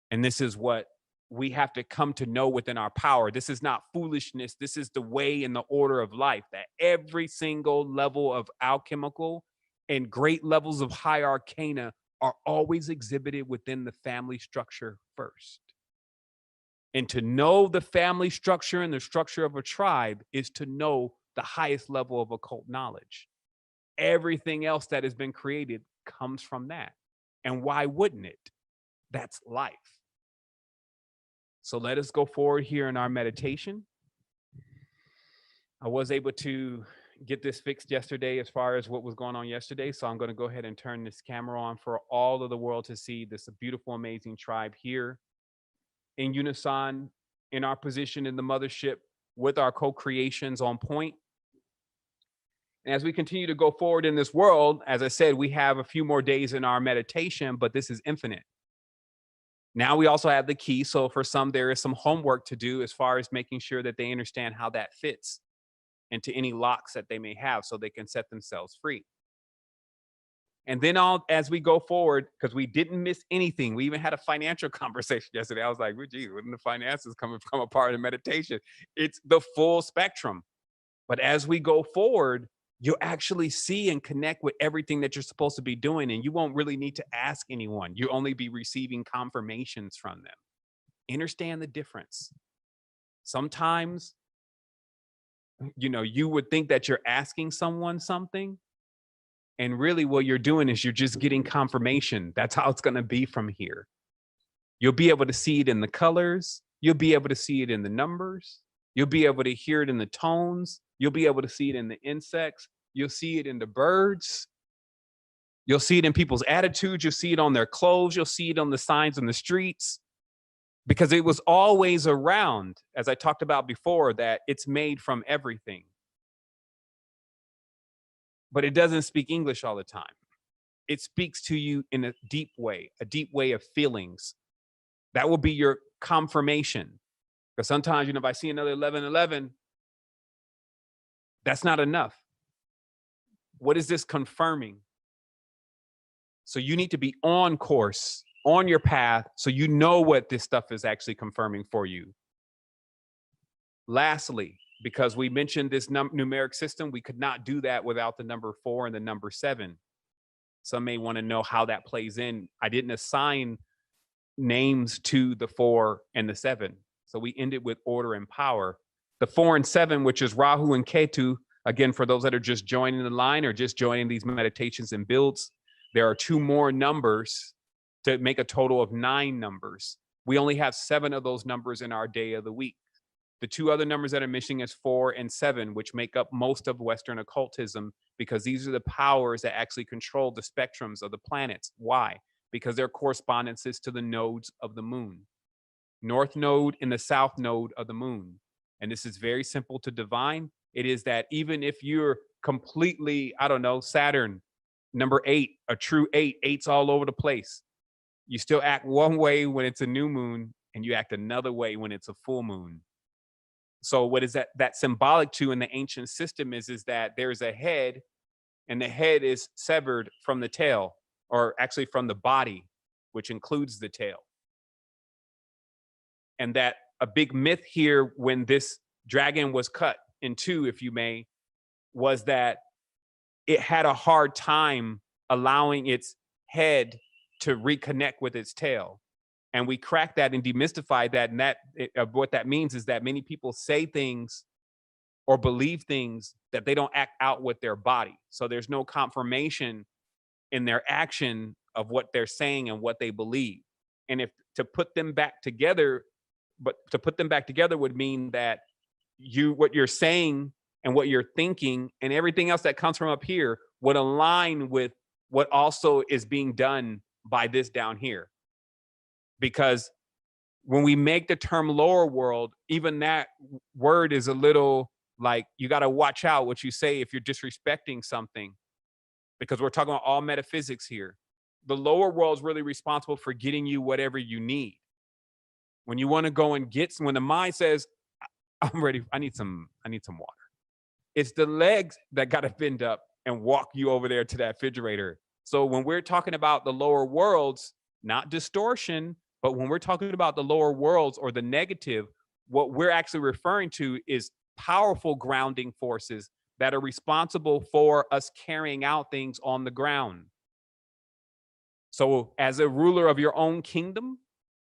And this is what we have to come to know within our power. This is not foolishness. This is the way and the order of life, that every single level of alchemical and great levels of high arcana are always exhibited within the family structure first. And to know the family structure and the structure of a tribe is to know the highest level of occult knowledge. Everything else that has been created comes from that. And why wouldn't it? That's life. So let us go forward here in our meditation. I was able to get this fixed yesterday as far as what was going on yesterday. So I'm going to go ahead and turn this camera on for all of the world to see this beautiful, amazing tribe here in unison, in our position in the mothership, with our co-creations on point. And as we continue to go forward in this world, as I said, we have a few more days in our meditation, but this is infinite. Now we also have the key. So for some, there is some homework to do as far as making sure that they understand how that fits into any locks that they may have, so they can set themselves free. And then as we go forward, because we didn't miss anything. We even had a financial conversation yesterday. I was like, well, geez, when the finances come a part of meditation? It's the full spectrum. But as we go forward, you'll actually see and connect with everything that you're supposed to be doing. And you won't really need to ask anyone. You'll only be receiving confirmations from them. Understand the difference. Sometimes, you would think that you're asking someone something, and really what you're doing is you're just getting confirmation. That's how it's going to be from here. You'll be able to see it in the colors. You'll be able to see it in the numbers. You'll be able to hear it in the tones. You'll be able to see it in the insects. You'll see it in the birds. You'll see it in people's attitudes. You'll see it on their clothes. You'll see it on the signs on the streets. Because it was always around, as I talked about before, that it's made from everything. But it doesn't speak English all the time. It speaks to you in a deep way of feelings. That will be your confirmation. Because sometimes, if I see another 1111, That's not enough. What is this confirming? So you need to be on course, on your path, so you know what this stuff is actually confirming for you. Lastly, because we mentioned this numeric system, we could not do that without the number 4 and the number 7. Some may want to know how that plays in. I didn't assign names to the 4 and the 7. So we ended with order and power. The 4 and 7, which is Rahu and Ketu, again, for those that are just joining the line or just joining these meditations and builds, there are 2 more numbers to make a total of 9 numbers. We only have 7 of those numbers in our day of the week. The 2 other numbers that are missing is 4 and 7, which make up most of Western occultism, because these are the powers that actually control the spectrums of the planets. Why? Because they're correspondences to the nodes of the moon. North node and the south node of the moon. And this is very simple to divine. It is that even if you're completely, I don't know, Saturn, number 8, a true 8, 8's all over the place. You still act one way when it's a new moon, and you act another way when it's a full moon. So what is that symbolic to in the ancient system is that there's a head, and the head is severed from the tail, or actually from the body, which includes the tail. And that a big myth here when this dragon was cut in 2, if you may, was that it had a hard time allowing its head to reconnect with its tail. And we cracked that and demystified that. And what that means is that many people say things or believe things that they don't act out with their body. So there's no confirmation in their action of what they're saying and what they believe. And if to put them back together, but to put them back together would mean that what you're saying and what you're thinking and everything else that comes from up here would align with what also is being done by this down here. Because when we make the term lower world, even that word is a little like, you got to watch out what you say if you're disrespecting something, because we're talking about all metaphysics here. The lower world is really responsible for getting you whatever you need. When you want to go and when the mind says, I'm ready, I need some water, it's the legs that got to bend up and walk you over there to that refrigerator. So when we're talking about the lower worlds, not distortion, but when we're talking about the lower worlds or the negative, what we're actually referring to is powerful grounding forces that are responsible for us carrying out things on the ground. So as a ruler of your own kingdom,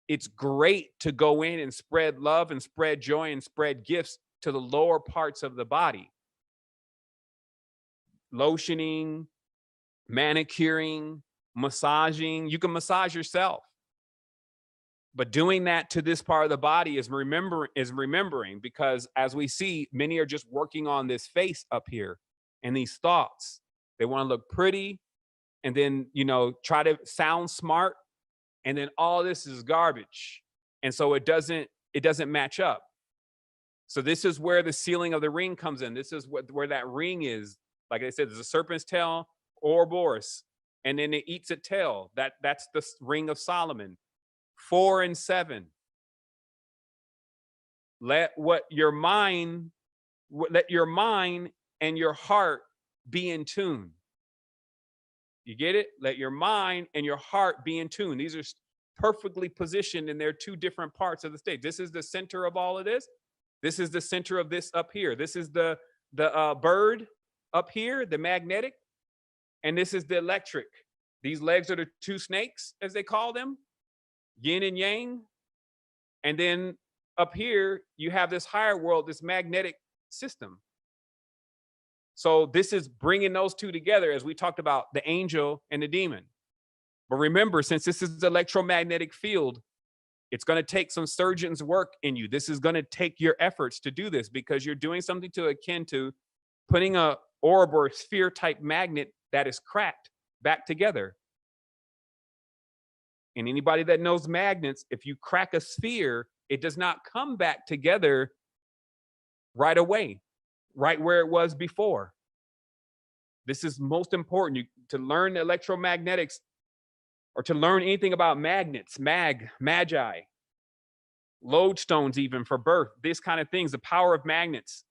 it's great to go in and spread love and spread joy and spread gifts to the lower parts of the body. Lotioning, manicuring, massaging. You can massage yourself. But doing that to this part of the body is remembering, because as we see, many are just working on this face up here and these thoughts. They want to look pretty and then, try to sound smart. And then all this is garbage. And so it doesn't match up. So this is where the sealing of the ring comes in. This is where that ring is. Like I said, there's a serpent's tail, Ouroboros, and then it eats a tail. That's the ring of Solomon. 4 and 7. Let your mind and your heart be in tune. You get it? Let your mind and your heart be in tune. These are perfectly positioned, and they're 2 different parts of the stage. This is the center of all of this. This is the center of this up here. This is the bird up here, the magnetic, and this is the electric. These legs are the 2 snakes, as they call them, yin and yang. And then up here, you have this higher world, this magnetic system. So this is bringing those 2 together, as we talked about the angel and the demon. But remember, since this is the electromagnetic field, it's going to take some surgeon's work in you. This is going to take your efforts to do this, because you're doing something akin to putting a orb or sphere type magnet that is cracked back together. And anybody that knows magnets, if you crack a sphere, it does not come back together right away, right where it was before. This is most important. To learn electromagnetics, or to learn anything about magnets, magi, lodestones, even for birth, these kind of things, the power of magnets.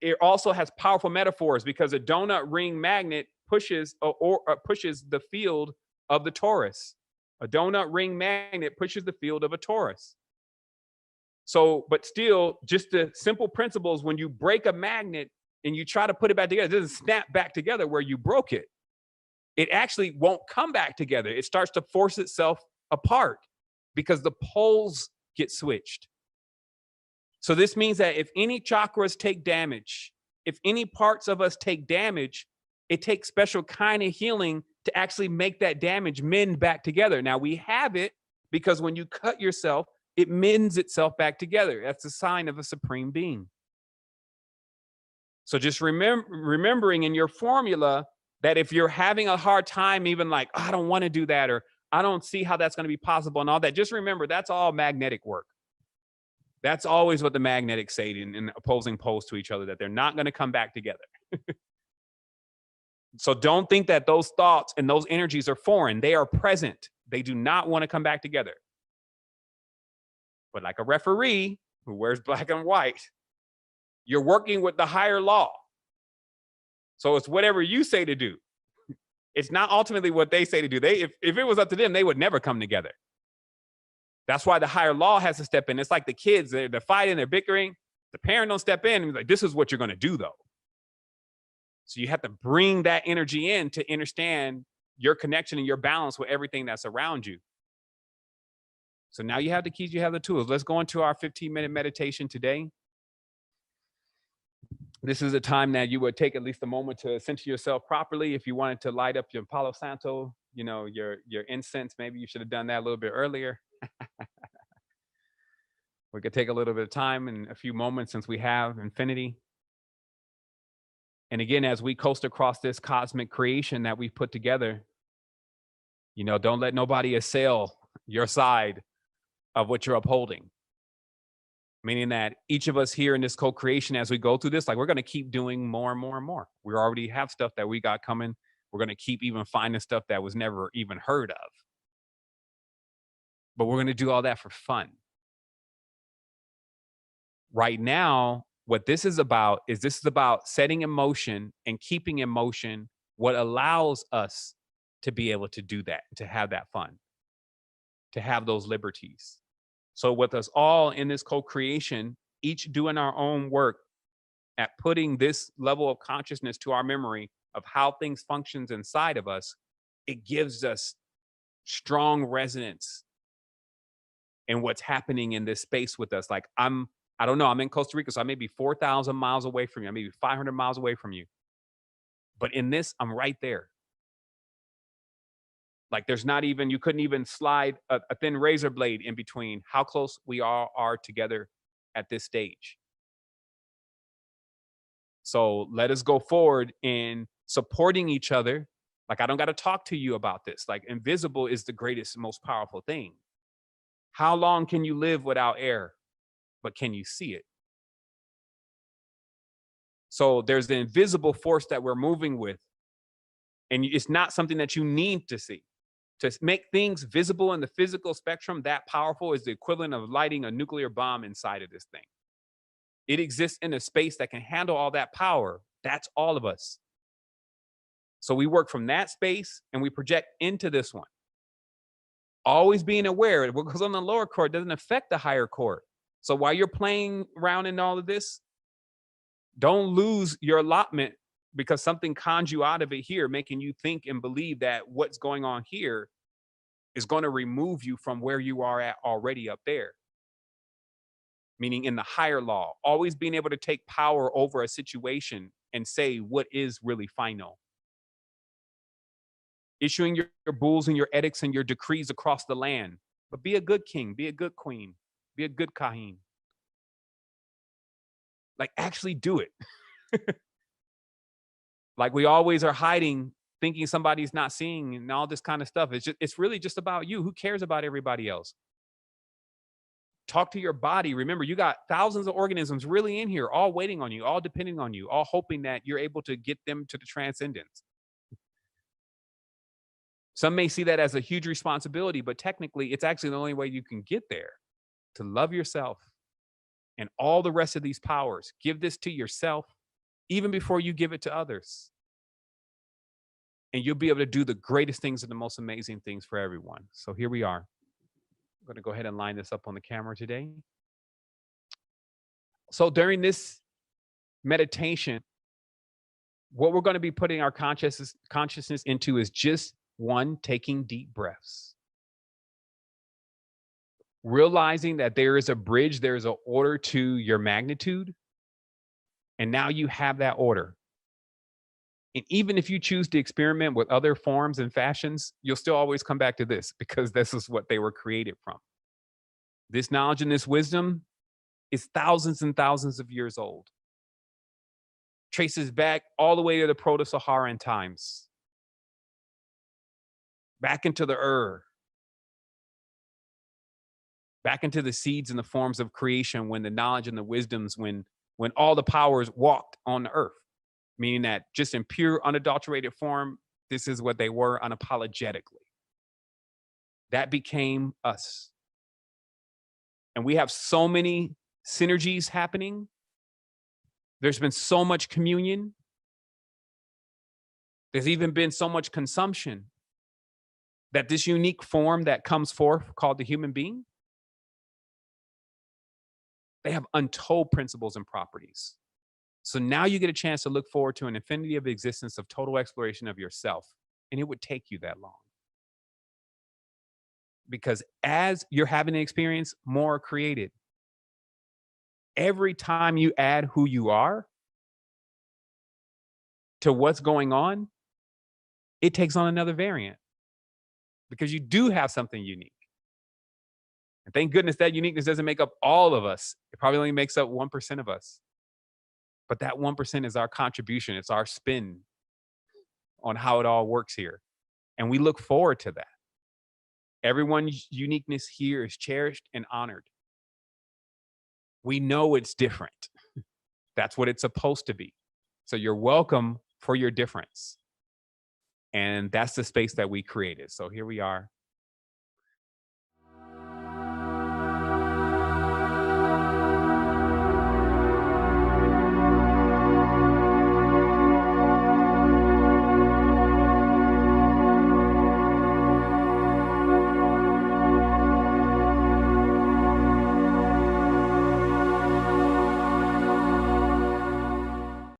it also has powerful metaphors because a donut ring magnet pushes pushes the field of the torus. A donut ring magnet pushes the field of a torus. So, but still, just the simple principles, when you break a magnet and you try to put it back together, it doesn't snap back together where you broke it. It actually won't come back together. It starts to force itself apart because the poles get switched. So this means that if any chakras take damage, if any parts of us take damage, it takes special kind of healing to actually make that damage mend back together. Now we have it because when you cut yourself, it mends itself back together. That's a sign of a supreme being. So just remembering in your formula that if you're having a hard time, even like, oh, I don't want to do that, or I don't see how that's going to be possible and all that, just remember that's all magnetic work. That's always what the magnetics say in opposing poles to each other, that they're not going to come back together. So don't think that those thoughts and those energies are foreign. They are present. They do not want to come back together. But like a referee who wears black and white, you're working with the higher law. So it's whatever you say to do. It's not ultimately what they say to do. If it was up to them, they would never come together. That's why the higher law has to step in. It's like the kids, they're fighting, they're bickering. The parent don't step in and be like, this is what you're going to do, though. So you have to bring that energy in to understand your connection and your balance with everything that's around you. So now you have the keys, you have the tools. Let's go into our 15-minute meditation today. This is a time that you would take at least a moment to center yourself properly. If you wanted to light up your Palo Santo, your incense, maybe you should have done that a little bit earlier. We could take a little bit of time and a few moments since we have infinity. And again, as we coast across this cosmic creation that we've put together, don't let nobody assail your side of what you're upholding. Meaning that each of us here in this co-creation, as we go through this, like we're going to keep doing more and more and more. We already have stuff that we got coming. We're going to keep even finding stuff that was never even heard of. But we're going to do all that for fun. Right now, what this is about setting in motion and keeping in motion what allows us to be able to do that, to have that fun, to have those liberties. So with us all in this co-creation, each doing our own work at putting this level of consciousness to our memory of how things functions inside of us, it gives us strong resonance in what's happening in this space with us. Like I don't know, I'm in Costa Rica, so I may be 4,000 miles away from you. I may be 500 miles away from you. But in this, I'm right there. Like there's not even, you couldn't even slide a thin razor blade in between how close we all are together at this stage. So let us go forward in supporting each other. Like I don't got to talk to you about this. Like invisible is the greatest, most powerful thing. How long can you live without air? But can you see it? So there's the invisible force that we're moving with. And it's not something that you need to see. To make things visible in the physical spectrum that powerful is the equivalent of lighting a nuclear bomb inside of this thing. It exists in a space that can handle all that power. That's all of us. So we work from that space and we project into this one. Always being aware, what goes on the lower core doesn't affect the higher core. So while you're playing around in all of this, don't lose your allotment because something cons you out of it here, making you think and believe that what's going on here is going to remove you from where you are at already up there. Meaning in the higher law, always being able to take power over a situation and say what is really final. Issuing your bulls and your edicts and your decrees across the land. But be a good king, be a good queen, be a good Kahin. Like actually do it. Like we always are hiding, thinking somebody's not seeing and all this kind of stuff. It's really just about you. Who cares about everybody else? Talk to your body. Remember, you got thousands of organisms really in here, all waiting on you, all depending on you, all hoping that you're able to get them to the transcendence. Some may see that as a huge responsibility, but technically it's actually the only way you can get there, to love yourself and all the rest of these powers. Give this to yourself even before you give it to others. And you'll be able to do the greatest things and the most amazing things for everyone. So here we are. I'm going to go ahead and line this up on the camera today. So during this meditation, what we're going to be putting our consciousness into is just one, taking deep breaths, realizing that there is a bridge, there is an order to your magnitude, and now you have that order. And even if you choose to experiment with other forms and fashions, you'll still always come back to this, because this is what they were created from. This knowledge and this wisdom is thousands and thousands of years old. Traces back all the way to the Proto-Saharan times, back into the back into the seeds and the forms of creation, when the knowledge and the wisdoms, when all the powers walked on the earth, meaning that just in pure unadulterated form, this is what they were unapologetically. That became us. And we have so many synergies happening. There's been so much communion. There's even been so much consumption that this unique form that comes forth, called the human being, they have untold principles and properties. So now you get a chance to look forward to an infinity of existence of total exploration of yourself. And it would take you that long. Because as you're having an experience, more are created. Every time you add who you are to what's going on, it takes on another variant, because you do have something unique. And thank goodness that uniqueness doesn't make up all of us. It probably only makes up 1% of us. But that 1% is our contribution. It's our spin on how it all works here. And we look forward to that. Everyone's uniqueness here is cherished and honored. We know it's different. That's what it's supposed to be. So you're welcome for your difference. And that's the space that we created. So here we are.